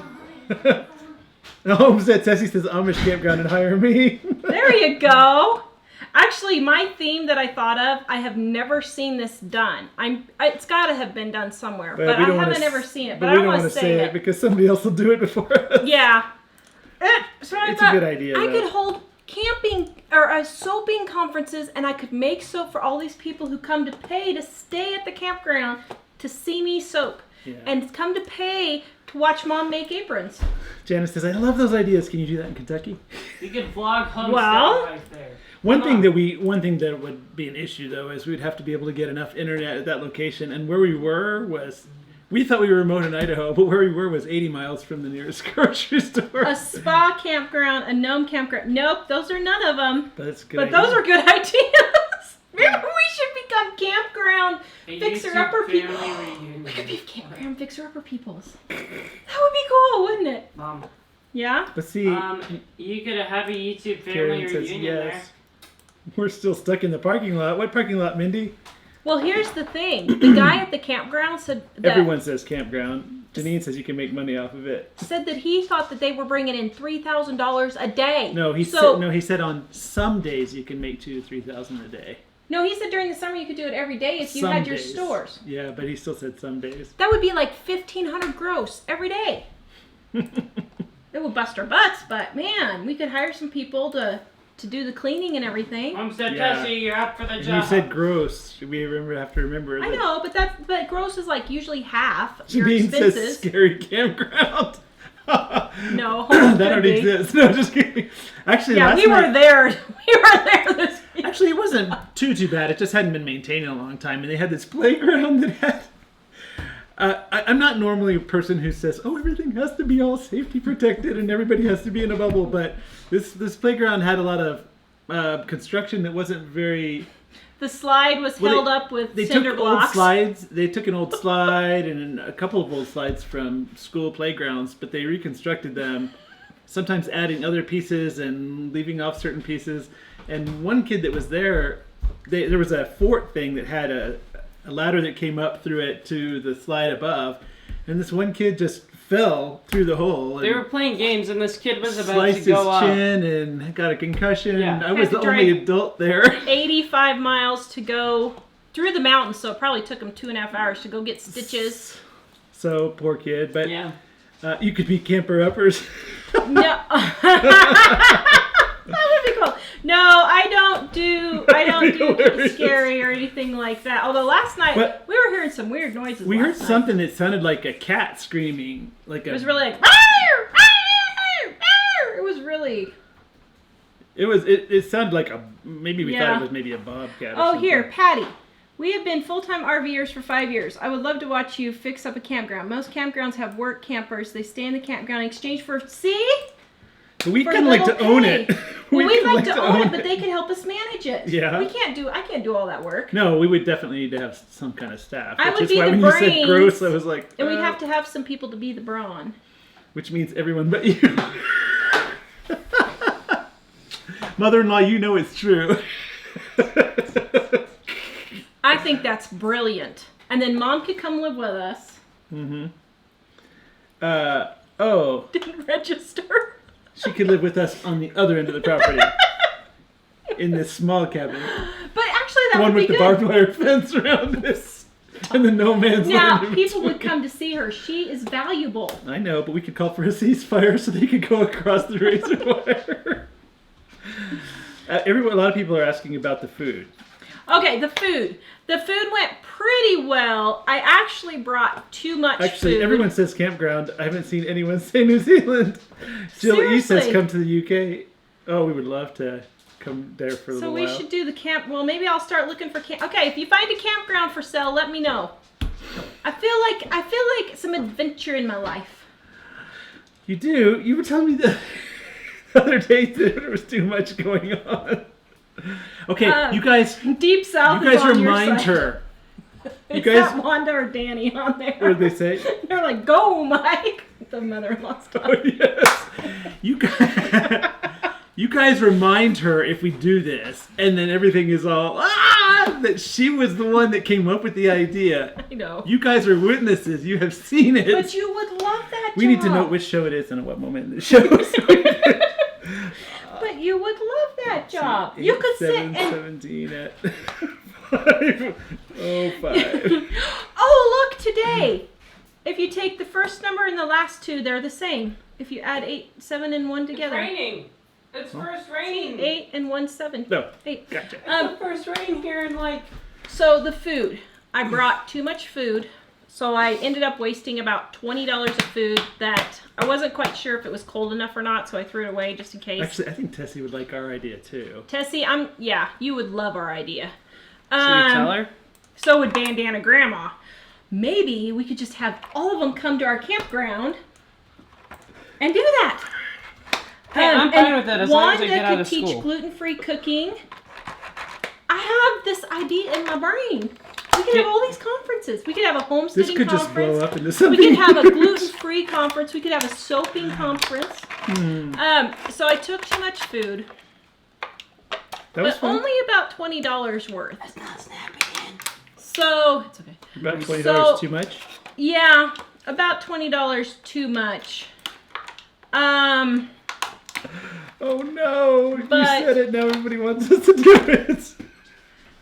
Holmes said Tessie says Amish campground and hire me. There you go. Actually, my theme that I thought of, I have never seen this done. It's got to have been done somewhere, but I haven't ever seen it. But I don't want to say it because somebody else will do it before us. Yeah. So I It's thought a good idea, I though. could hold camping or soaping conferences, and I could make soap for all these people who come to pay to stay at the campground to see me soap, and come to pay to watch Mom make aprons. Janice says, "I love those ideas. Can you do that in Kentucky?" You could vlog homestead right there. One thing that would be an issue though is we'd have to be able to get enough internet at that location, and where we were was. We thought we were remote in Idaho, but where we were was 80 miles from the nearest grocery store. A spa campground, a gnome campground. Nope, those are none of them. That's good. But those are good ideas. Maybe we should become campground fixer-upper people. We could be campground fixer-upper peoples. That would be cool, wouldn't it? Mom. Yeah? But see, you could have a YouTube family Karen says reunion yes. there. We're still stuck in the parking lot. What parking lot, Mindy? Well, here's the thing. The guy at the campground said that... Everyone says campground. Janine says you can make money off of it. Said that he thought that they were bringing in $3,000 a day. No, he said on some days you can make $2,000 to $3,000 a day. No, he said during the summer you could do it every day if you had your stores. Yeah, but he still said some days. That would be like $1,500 gross every day. It would bust our butts, but man, we could hire some people to do the cleaning and everything. Mom said, Tessie, you're up for the job. You said gross. We have to remember that. I know, but gross is like usually half your Janine expenses. says scary campground. No, that already exists. No, just kidding. Actually, yeah, we were there. We were there this week. Actually, it wasn't too bad. It just hadn't been maintained in a long time, and they had this playground that had. I'm not normally a person who says, "Oh, everything has to be all safety protected and everybody has to be in a bubble," but this playground had a lot of construction that wasn't very. The slide was held up with cinder blocks. Old slides. They took an old slide and a couple of old slides from school playgrounds, but they reconstructed them, sometimes adding other pieces and leaving off certain pieces. And one kid that was there, there was a fort thing that had a ladder that came up through it to the slide above, and this one kid just fell through the hole. They were playing games, and this kid was about sliced to go his chin and got a concussion. Yeah. I was the only adult there. 85 miles to go through the mountains, so it probably took him 2.5 hours to go get stitches. So poor kid, but Yeah. You could be camper uppers. No. That would be cool. No, I don't do get scary or anything like that. Although last night we were hearing some weird noises. We heard something that sounded like a cat screaming. It was really like it was really. It sounded like maybe we thought it was maybe a bobcat. Oh, here, Patty. We have been full-time RVers for 5 years. I would love to watch you fix up a campground. Most campgrounds have work campers. They stay in the campground in exchange for But we kind of like to own it. Well, we'd like to own it, but they can help us manage it. Yeah. I can't do all that work. No, we would definitely need to have some kind of staff. I would which is be why the when brains. you said gross, I was like, And we'd have to have some people to be the brawn. Which means everyone but you. Mother-in-law, you know it's true. I think that's brilliant. And then Mom could come live with us. Mm-hmm. Didn't register. She could live with us on the other end of the property. In this small cabin. But actually that one would be with the barbed wire fence around this. And the no man's land. Now, people would come to see her. She is valuable. I know, but we could call for a ceasefire so they could go across the razor wire. A lot of people are asking about the food. Okay, the food. The food went pretty well. I actually brought too much food. Actually, everyone says campground. I haven't seen anyone say New Zealand. Jill E says come to the UK. Oh, we would love to come there for a little while. So we should do the camp. Well, maybe I'll start looking for camp. Okay, if you find a campground for sale, let me know. I feel like some adventure in my life. You do? You were telling me the other day that there was too much going on. Okay, you guys. Deep South. You guys remind her. You guys. Not Wanda or Danny on there. What did they say? They're like, "Go, Mike." The mother-in-law's talking. Oh yes. You guys remind her if we do this, and then everything is all that she was the one that came up with the idea. I know. You guys are witnesses. You have seen it. But you would love that. We need to know which show it is and at what moment in the show. But you would love that job. 8, You could 7, sit and 17 at 5:05. oh, look, today. If you take the first number and the last two, they're the same. If you add 8, 7, and 1 together. It's raining. It's first raining. 8 and 1, 7. No. 8. Gotcha. It's the first rain here in like. So the food. I brought too much food. So I ended up wasting about $20 of food that I wasn't quite sure if it was cold enough or not, so I threw it away just in case. Actually, I think Tessie would like our idea too. Tessie, you would love our idea. Should we tell her? So would Bandana Grandma. Maybe we could just have all of them come to our campground and do that. Hey, I'm fine with that as long as they get out Wanda of could teach school. gluten-free cooking. I have this idea in my brain. We could have all these conferences. We could have a homesteading This could just conference. blow up into We something. could have a gluten-free conference. We could have a soaping conference. So I took too much food, That was but fun. only about $20 worth. It's not snapping in. So it's okay. About $20 So- too much. Yeah, about $20 too much. Oh no! But- You said it. Now everybody wants us to do it.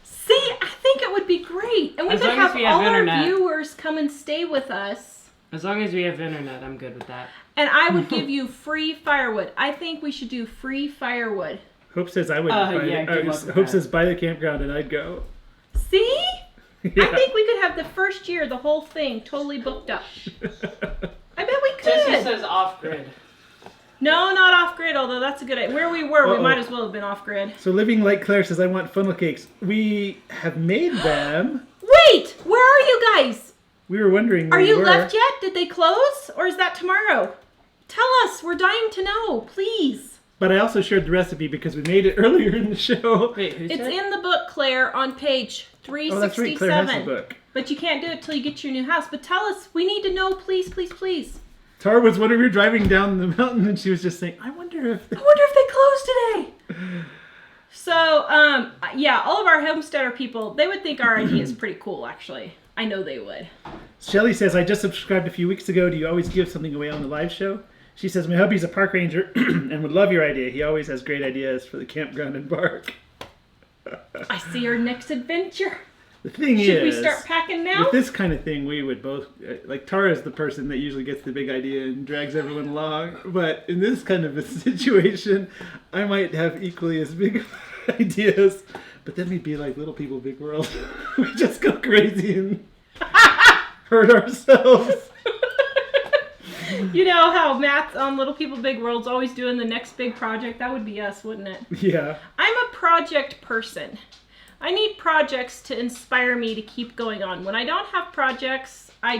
See, I think it would be great, and we As could long as have we have all our internet. viewers come and stay with us. As long as we have internet, I'm good with that. And I would give you free firewood. I think we should do free firewood. Hope says I would. Yeah, good luck with Hope that. says buy the campground and I'd go. See? Yeah. I think we could have the first year, the whole thing, totally booked up. I bet we Tessie could. says off grid. No, not off grid, although that's a good idea. Where we were, we Uh-oh. might as well have been off grid. So Living Like Claire says I want funnel cakes. We have made them. Wait, where are you guys? We were wondering where Are you were. left yet? Did they close? Or is that tomorrow? Tell us. We're dying to know. Please. But I also shared the recipe because we made it earlier in the show. Wait, who's It's that? in the book, Claire, on page 367. Oh, that's right. Claire has the book. But you can't do it till you get your new house. But tell us. We need to know, please, please, please. Tara was wondering, we were driving down the mountain and she was just saying, I wonder if... I wonder if they closed today. So, yeah, all of our homesteader people, they would think our idea is pretty cool, actually. I know they would. Shelly says, I just subscribed a few weeks ago. Do you always give something away on the live show? She says, my hubby's a park ranger and would love your idea. He always has great ideas for the campground and park. I see our next adventure. The thing Should we is, start packing now? with this kind of thing, we would both, like Tara's the person that usually gets the big idea and drags everyone along. But in this kind of a situation, I might have equally as big ideas. But then we'd be like little people, big world. We just go crazy and hurt ourselves. You know how Matt's on Little People Big World's always doing the next big project? That would be us, wouldn't it? Yeah. I'm a project person. I need projects to inspire me to keep going on. When I don't have projects, I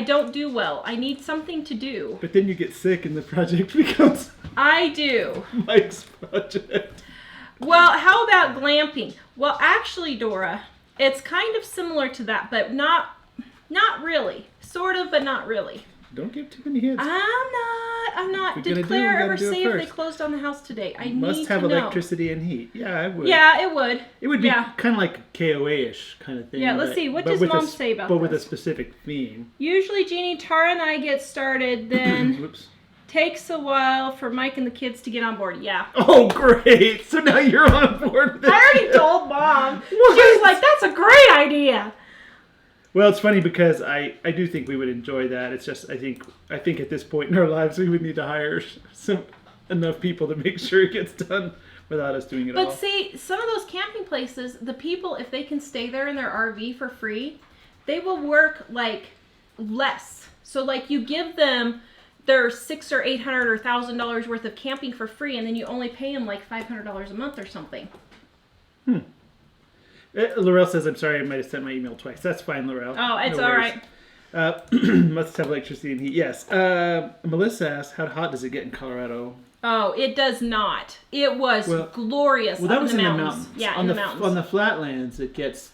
don't do well. I need something to do. But then you get sick and the project becomes I do. Mike's project. Well, how about glamping? Well, actually, Dora, it's kind of similar to that, but not really. Sort of, but not really. Don't give too many hints. I'm not. We're Did gonna Claire do it ever say if they first. closed on the house today? I Must need have to know. electricity and heat. Yeah, I would. Yeah, it would. It would be Yeah. kind of like a KOA-ish kind of thing. Yeah, let's see. What does with Mom say about But with a this? specific theme. Usually, Jeannie, Tara, and I get started, then Whoops. takes a while for Mike and the kids to get on board. Yeah. Oh, great. So now you're on board with it. I already told Mom. She What? was like, that's a great idea. Well, it's funny because I do think we would enjoy that. It's just I think at this point in our lives we would need to hire enough people to make sure it gets done without us doing it all. But see, some of those camping places, the people, if they can stay there in their RV for free, they will work like less. So like you give them their $600 or $800 or $1,000 worth of camping for free, and then you only pay them like $500 a month or something. Laurel says, I'm sorry, I might have sent my email twice. That's fine, Laurel. Oh, it's No all worries. right. Must have electricity and heat. Yes. Melissa asks, how hot does it get in Colorado? Oh, it does not. It was glorious Well, that up was in the in the mountains. mountains. Yeah, on in the the mountains. On the flatlands, it gets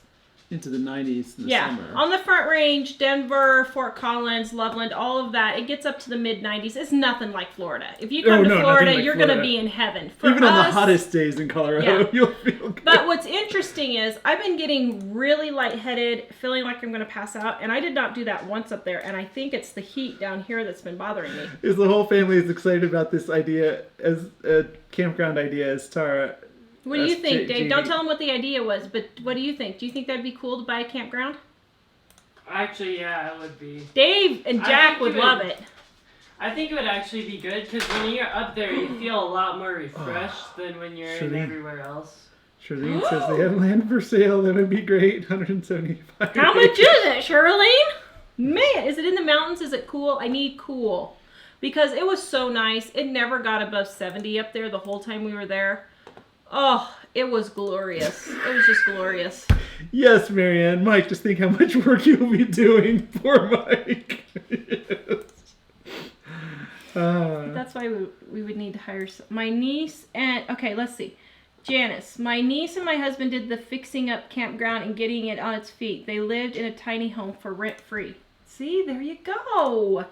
into the 90s in the Yeah, summer. on the Front Range, Denver, Fort Collins, Loveland, all of that, it gets up to the mid-90s. It's nothing like Florida. If you come to nothing Florida, like you're going to Florida. be in heaven. For Even on the us- hottest days in Colorado, Yeah. you'll feel good. But what's interesting is I've been getting really lightheaded, feeling like I'm going to pass out, and I did not do that once up there, and I think it's the heat down here that's been bothering me. Is the whole family is excited about this idea as a campground idea as Tara. What do you That's think, Dave? JD. Don't tell them what the idea was, but what do you think? Do you think that'd be cool to buy a campground? Actually, yeah, it would be. Dave and I Jack think would it love would- it. I think it would actually be good because when you're up there, you feel a lot more refreshed than when you're in Shirley. everywhere else. Charlene says they have land for sale. That would be great. 175. How much is it, Charlene? Man, is it in the mountains? Is it cool? I need cool. Because it was so nice. It never got above 70 up there the whole time we were there. Oh, it was glorious. It was just glorious. Yes, Marianne. Mike, just think how much work you'll be doing for Mike. Yes. That's why we would need to hire my niece and... Okay, let's see. Janice, my niece and my husband did the fixing up campground and getting it on its feet. They lived in a tiny home for rent free. See, there you go.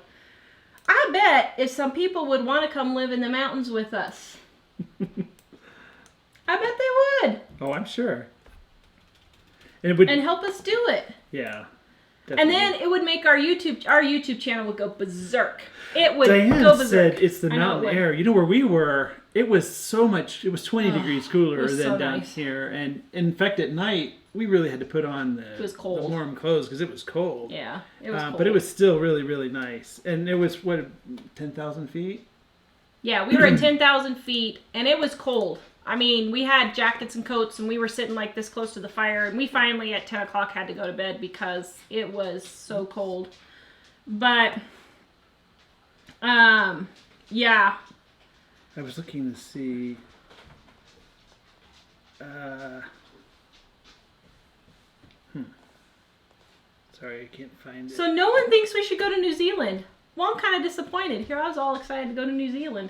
I bet if some people would want to come live in the mountains with us. I bet they would. Oh, I'm sure. And it would. And help us do it. Yeah. And Definitely. then it would make our YouTube channel would go berserk. It would Diane go berserk. said it's the I know it mountain would. air. You know where we were? It was so much. It was 20 degrees cooler it was than so down nice. here. And in fact, at night we really had to put on It was cold. the warm clothes because it was cold. Yeah, it was cold. But it was still really, really nice. And it was what 10,000 feet. Yeah, we were at 10,000 feet, and it was cold. I mean, we had jackets and coats, and we were sitting like this close to the fire, and we finally at 10 o'clock had to go to bed because it was so cold. But, yeah. I was looking to see. Sorry, I can't find it. So no one thinks we should go to New Zealand. Well, I'm kind of disappointed. Here I was all excited to go to New Zealand.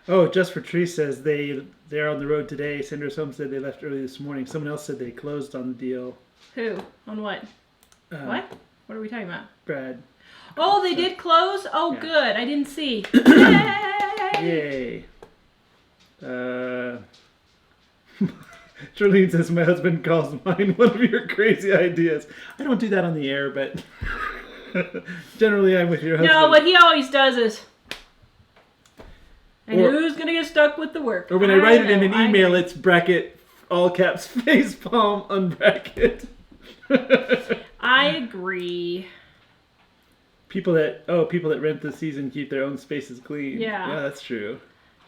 Oh, Just for Tree says they're on the road today. Sandra's Home said they left early this morning. Someone else said they closed on the deal. Who? On what? What? What are we talking about? Brad. Oh, they did close? Oh, Yeah. good. I didn't see. Yay! Yay. Charlene says my husband calls mine one of your crazy ideas. I don't do that on the air, but generally I'm with your husband. No, what he always does is... And Or- who's going to get stuck with the work? Or when I write it in an know, I email, agree. it's bracket, all caps, face palm, unbracket. I agree. People that rent the season keep their own spaces clean. Yeah. Yeah, that's true.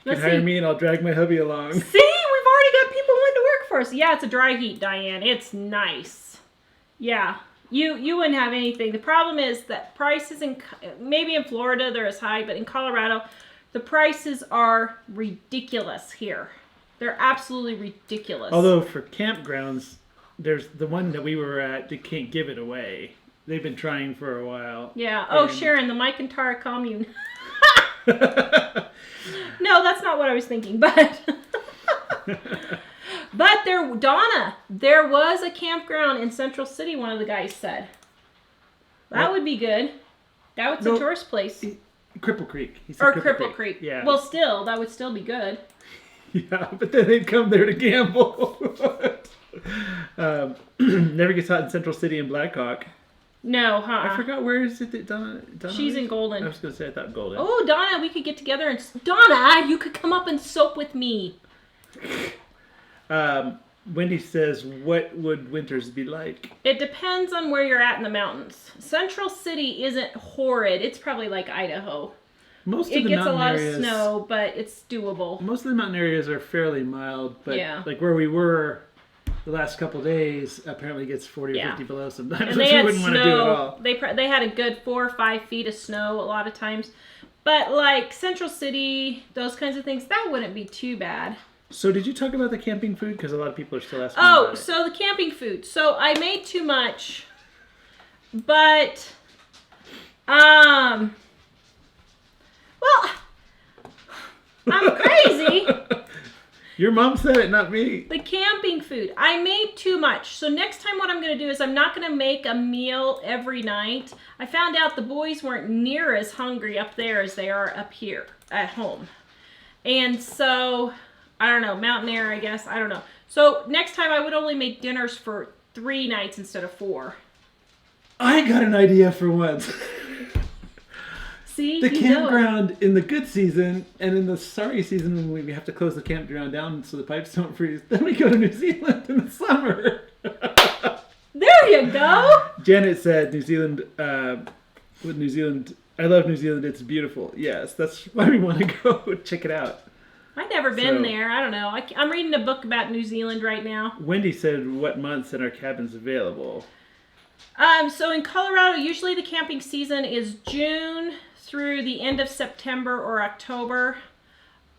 You Let's can hire see. me and I'll drag my hubby along. See, we've already got people wanting to work for us. Yeah, it's a dry heat, Diane. It's nice. Yeah, you wouldn't have anything. The problem is that prices maybe in Florida they're as high, but in Colorado, the prices are ridiculous here. They're absolutely ridiculous. Although for campgrounds, there's the one that we were at, they can't give it away. They've been trying for a while. Yeah. Oh, And- Sharon, the Mike and Tara commune. No, that's not what I was thinking, but Donna, there was a campground in Central City, one of the guys said. That What? would be good. That was No. a tourist place. Cripple Creek. He said Or Cripple Creek. Yeah. Well, still, that would still be good. Yeah, but then they'd come there to gamble. Never gets hot in Central City and Blackhawk. No, I forgot where is it that Donna She's in is? Golden. I was going to say I thought Golden. Oh, Donna, we could get together and... Donna, you could come up and soap with me. Wendy says, what would winters be like? It depends on where you're at in the mountains. Central City isn't horrid. It's probably like Idaho. Most It of the gets a mountain lot areas, of snow, but it's doable. Most of the mountain areas are fairly mild, but Yeah. like where we were the last couple days, apparently gets 40 or Yeah. 50 below sometimes, And which they you had wouldn't want to do at snow. all. They had a good 4 or 5 feet of snow a lot of times. But like Central City, those kinds of things, that wouldn't be too bad. So did you talk about the camping food? Because a lot of people are still asking Oh, about it. so the camping food. So I made too much, but well, I'm crazy. Your mom said it, not me. The camping food. I made too much. So next time what I'm going to do is I'm not going to make a meal every night. I found out the boys weren't near as hungry up there as they are up here at home. And so, I don't know, mountain air, I guess. I don't know. So next time I would only make dinners for 3 nights instead of 4. I got an idea for once. See? The You know it. campground in the good season and in the sorry season when we have to close the campground down so the pipes don't freeze, then we go to New Zealand in the summer. There you go. Janet said New Zealand, with New Zealand, I love New Zealand, it's beautiful. Yes, that's why we want to go check it out. I've never been So- there. I don't know. I'm reading a book about New Zealand right now. Wendy said what months and our cabin's available. So in Colorado, usually the camping season is June through the end of September or October,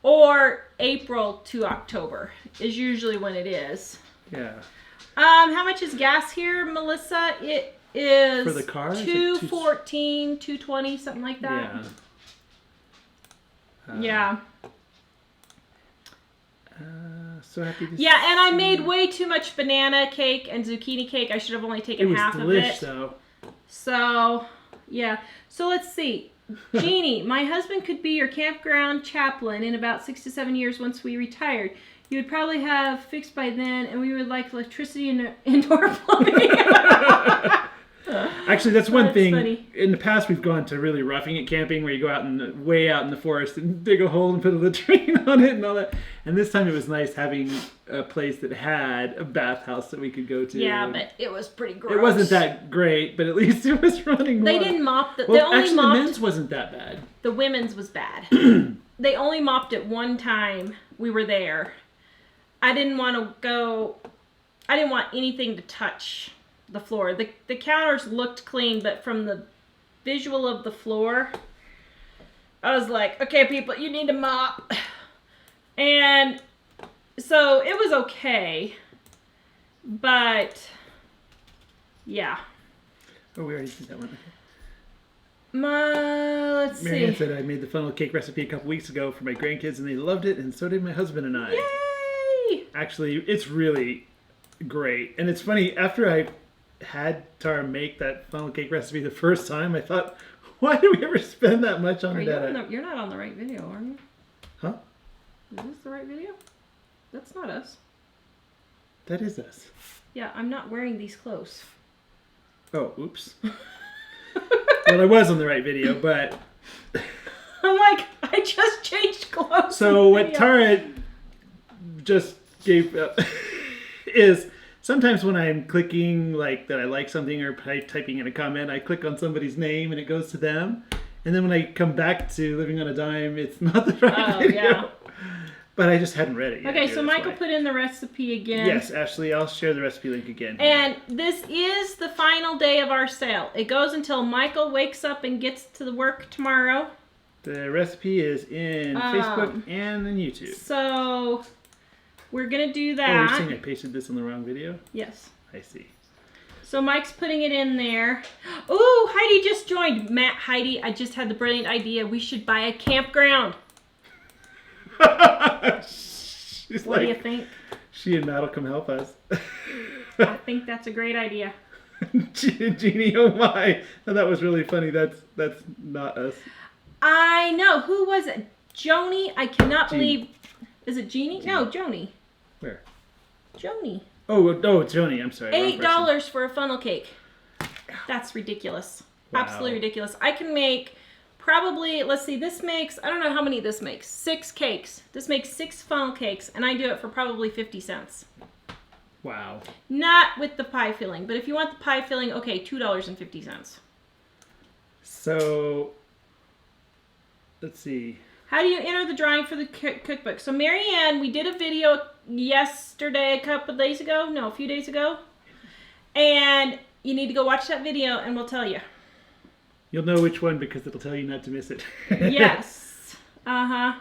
or April to October is usually when it is. Yeah. How much is gas here, Melissa? It is For the car? Is it two- $2.14, $2.20, something like that. Yeah. Yeah. So happy to Yeah, and I made way too much banana cake and zucchini cake. I should have only It taken was half delish, of it. though. So, yeah. So let's see. Jeannie, my husband could be your campground chaplain in about 6 to 7 years once we retired. You would probably have fixed by then, and we would like electricity and indoor plumbing. Actually, that's one That's thing. funny. In the past, we've gone to really roughing it camping, where you go out way out in the forest and dig a hole and put a latrine on it and all that. And this time, it was nice having a place that had a bathhouse that we could go to. Yeah, but it was pretty gross. It wasn't that great, but at least it was running. They water. didn't mop the. Well, they only actually, mopped. the men's wasn't that bad. The women's was bad. They only mopped it one time we were there. I didn't want to go. I didn't want anything to touch the floor. The counters looked clean, but from the visual of the floor, I was like, okay, people, you need to mop. And so it was okay. But, yeah. Oh, we already did that one. Let's Marianne see. said I made the funnel cake recipe a couple weeks ago for my grandkids, and they loved it, and so did my husband and I. Yay! Actually, it's really great. And it's funny, after I had Tara make that funnel cake recipe the first time, I thought, why did we ever spend that much on Are you that? you're not on the right video, are you? Huh? Is this the right video? That's not us. That is us. Yeah, I'm not wearing these clothes. Oh, oops. Well, I was on the right video, but... I'm like, I just changed clothes. So in the what video. Tara just gave is sometimes when I'm clicking like that I like something or typing in a comment, I click on somebody's name and it goes to them. And then when I come back to Living on a Dime, it's not the right video. Yeah. But I just hadn't read it yet. Okay, here, so that's Michael why. put in the recipe again. Yes, Ashley, I'll share the recipe link again. And this is the final day of our sale. It goes until Michael wakes up and gets to the work tomorrow. The recipe is in Facebook and in YouTube. So we're going to do Oh, that. you're saying I pasted this on the wrong video? Yes. I see. So Mike's putting it in there. Ooh, Heidi just joined. Matt, Heidi, I just had the brilliant idea. We should buy a campground. She's What do you like, think? she and Matt will come help us. I think that's a great idea. Jeannie, oh my. Oh, that was really funny. That's not us. I know. Who was it? Joni? I cannot Jean. believe. Is it Jeannie? No, Joni. Where? Joni. Oh, Joni, I'm sorry. wrong person. $8 for a funnel cake. That's ridiculous. Wow. Absolutely ridiculous. I can make probably, let's see, this makes, I don't know how many this makes. 6 cakes. This makes 6 funnel cakes, and I do it for probably 50 cents. Wow. Not with the pie filling, but if you want the pie filling, okay, $2.50. So, let's see. How do you enter the drawing for the cookbook? So Marianne, we did a video yesterday, a few days ago. And you need to go watch that video and we'll tell you. You'll know which one because it'll tell you not to miss it. Yes. Uh-huh.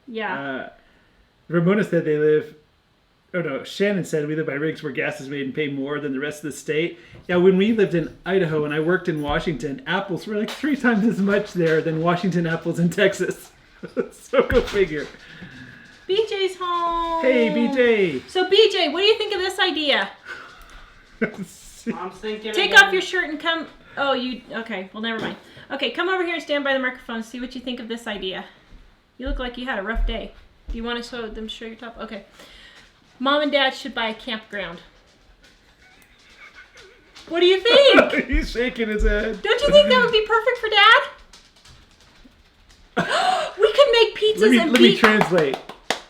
Yeah. Ramona said they live... Oh no, Shannon said we live by rigs where gas is made and pay more than the rest of the state. Yeah, when we lived in Idaho and I worked in Washington, apples were like 3 times as much there than Washington apples in Texas. So go figure. BJ's home. Hey, BJ. So BJ, what do you think of this idea? Mom's thinking. Take again. off your shirt and come. Oh, you. Okay, well, never mind. Okay, come over here and stand by the microphone and see what you think of this idea. You look like you had a rough day. Do you want to show your top? Okay. Mom and Dad should buy a campground. What do you think? He's shaking his head. Don't you think that would be perfect for Dad? We could make pizzas Let me translate.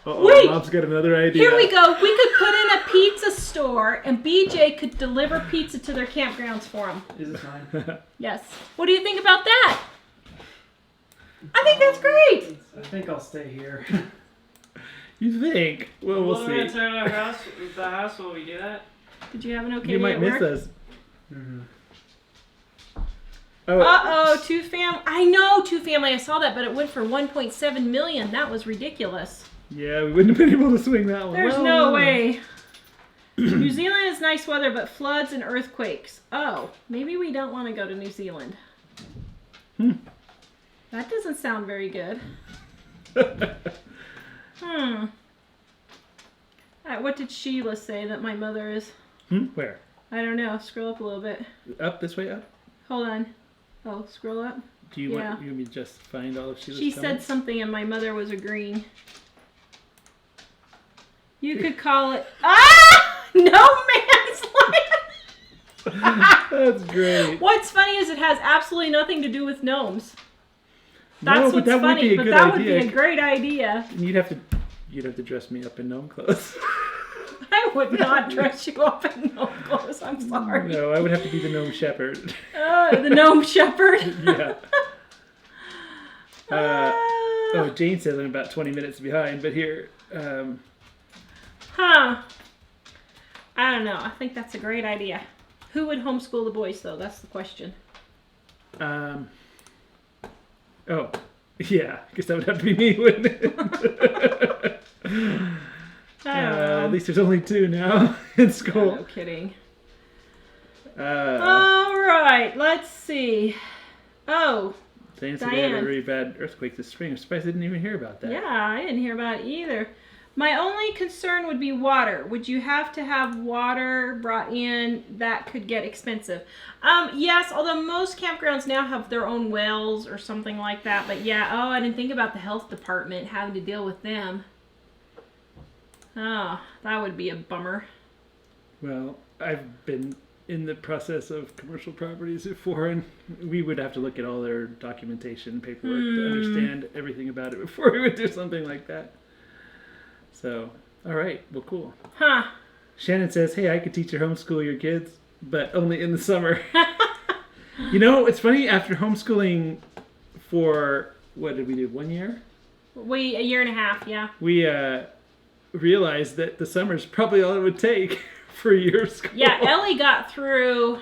Uh-oh, Wait. Mom's got another idea. Here we go. We could put in a pizza store and BJ could deliver pizza to their campgrounds for them. Is it fine? Yes. What do you think about that? I think that's great. I think I'll stay here. You think? Well, we'll We're gonna see. turn our house. The house. Will we do that? Did you have an okay You day might at miss work? us. Mm-hmm. Oh, Uh-oh, I know two family. I saw that, but it went for 1.7 million. That was ridiculous. yeah, we wouldn't have been able to swing that one. There's Well, no way. New Zealand is nice weather, but floods and earthquakes. Oh, maybe we don't want to go to New Zealand. That doesn't sound very good. What did Sheila say that my mother is? Where? I don't know. Scroll up a little bit. Up this way up? Hold on. Oh, scroll up. Do you Yeah. want me to just find all of Sheila's She said comments? something and my mother was agreeing. You could call it no man's land. That's great. What's funny is it has absolutely nothing to do with gnomes. No, That's but what's that would funny, be a but good that idea. would be a great idea. And you'd have to dress me up in gnome clothes. I would not dress you up in gnome clothes. I'm sorry. No, I would have to be the gnome shepherd. The gnome shepherd. Yeah. Oh, Jane says I'm about 20 minutes behind, but here, Huh. I don't know. I think that's a great idea. Who would homeschool the boys, though? That's the question. Oh, yeah, I guess that would have to be me, wouldn't it? I don't know. At least there's only 2 now in school. No kidding. Uh, All right, let's see. Oh, Diane said they had a Diane. really bad earthquake this spring. I'm surprised I didn't even hear about that. yeah, I didn't hear about it either. My only concern would be water. Would you have to have water brought in? That could get expensive. Yes, although most campgrounds now have their own wells or something like that. But yeah, oh, I didn't think about the health department having to deal with them. Oh, that would be a bummer. Well, I've been in the process of commercial properties before, and we would have to look at all their documentation, paperwork to understand everything about it before we would do something like that. So, all right, well, cool. Huh. Shannon says, hey, I could teach or homeschool your kids, but only in the summer. You know, it's funny, after homeschooling for, what did we do, 1 year? A year and a half, yeah. We realized that the summer's probably all it would take for a year of school. Yeah, Elly got through,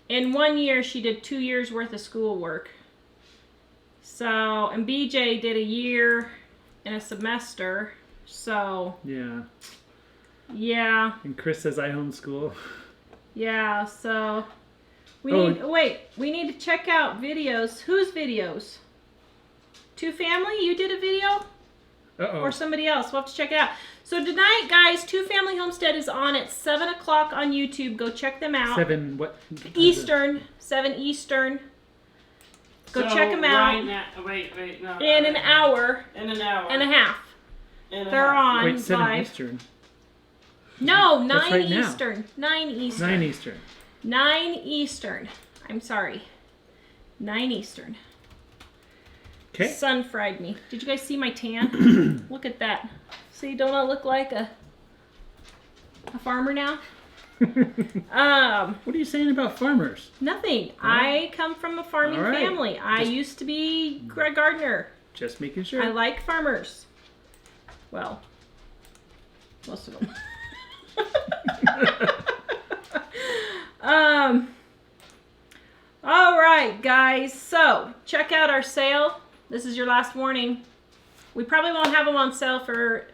in 1 year, she did 2 years worth of schoolwork. So, and BJ did a year in a semester. So, Yeah. yeah, And Chris says I homeschool. yeah, so we Oh. we need to check out videos. Whose videos? Two Family, you did a video? Uh-oh. Or somebody else. We'll have to check it out. So tonight, guys, Two Family Homestead is on at 7 o'clock on YouTube. Go check them out. 7 what? Eastern. 7 Eastern. Go So, check them out. Right now, wait, no. In an hour In an hour. and a half. In a They're half. on Wait, 7 live. Eastern. No, 9 That's right now. Eastern. 9 Eastern. 9 Eastern. 9 Eastern. I'm sorry. 9 Eastern. Okay. Sun fried me. Did you guys see my tan? Look at that. See, don't I look like a farmer now? What are you saying about farmers? Nothing. I come from a farming All right. family. I used to be a gardener. Just making sure. I like farmers. Well, most of them. All right, guys. So check out our sale. This is your last warning. We probably won't have them on sale for,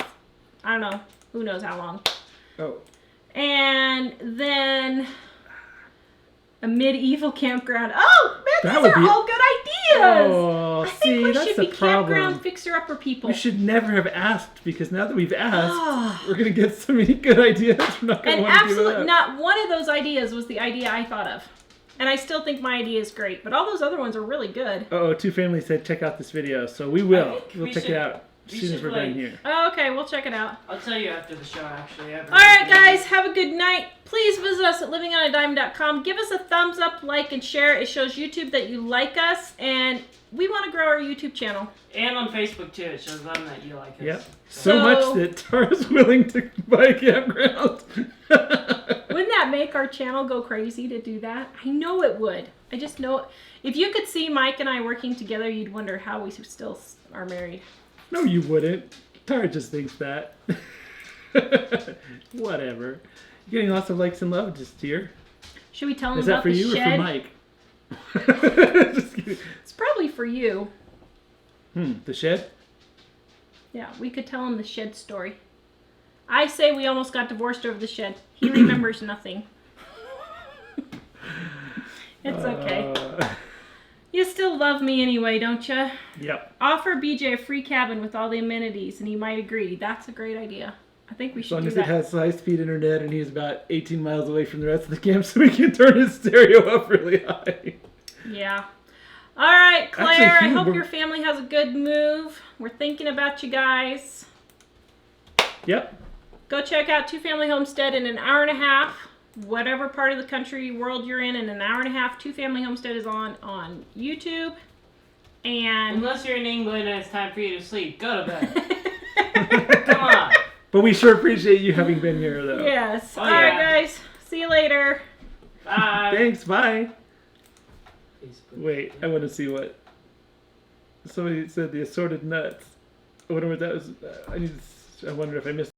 I don't know, who knows how long. Oh. And then a medieval campground. Oh, man, That these would are be- all good Oh, I see, think we that's should the be campground problem. fixer-upper people. We should never have asked, because now that we've asked, Ah. we're gonna get so many good ideas. We're not gonna And want to give it absolutely up. not one of those ideas was the idea I thought of. And I still think my idea is great, but all those other ones are really good. Oh, two families said check out this video, so we will. think We'll we check should- it out as we soon as should, we're done like- here. Oh, okay, we'll check it out. I'll tell you after the show, actually. All right, guys, have a good night. Please visit us at livingonadime.com. Give us a thumbs up, like, and share. It shows YouTube that you like us, and we want to grow our YouTube channel. And on Facebook, too. It shows them that you like us. Yep. So, So much that Tara's willing to buy a campground. Wouldn't that make our channel go crazy to do that? I know it would. I just know. If you could see Mike and I working together, you'd wonder how we still are married. No, you wouldn't. Tara just thinks that. Whatever. You're getting lots of likes and love just here. Should we tell him Is that about for the you shed? or for Mike? Just kidding. It's probably for you. The shed? Yeah, we could tell him the shed story. I say we almost got divorced over the shed. He remembers nothing. It's okay. You still love me anyway, don't you? Yep. Offer BJ a free cabin with all the amenities, and he might agree. That's a great idea. I think we As should long do as that. it has high-speed internet and he's about 18 miles away from the rest of the camp, so we can turn his stereo up really high. Yeah. All right, Claire, Actually, I hope we're- your family has a good move. We're thinking about you guys. Yep. Go check out Two Family Homestead in an hour and a half. Whatever part of the country, world you're in an hour and a half, Two Family Homestead is on YouTube. And Unless you're in England and it's time for you to sleep, go to bed. Come on. But we sure appreciate you having been here, though. yes. Oh, All right, yeah. guys. See you later. Bye. Thanks, bye. Facebook. Wait, I want to see what... Somebody said the assorted nuts. I wonder what that was. I wonder if I missed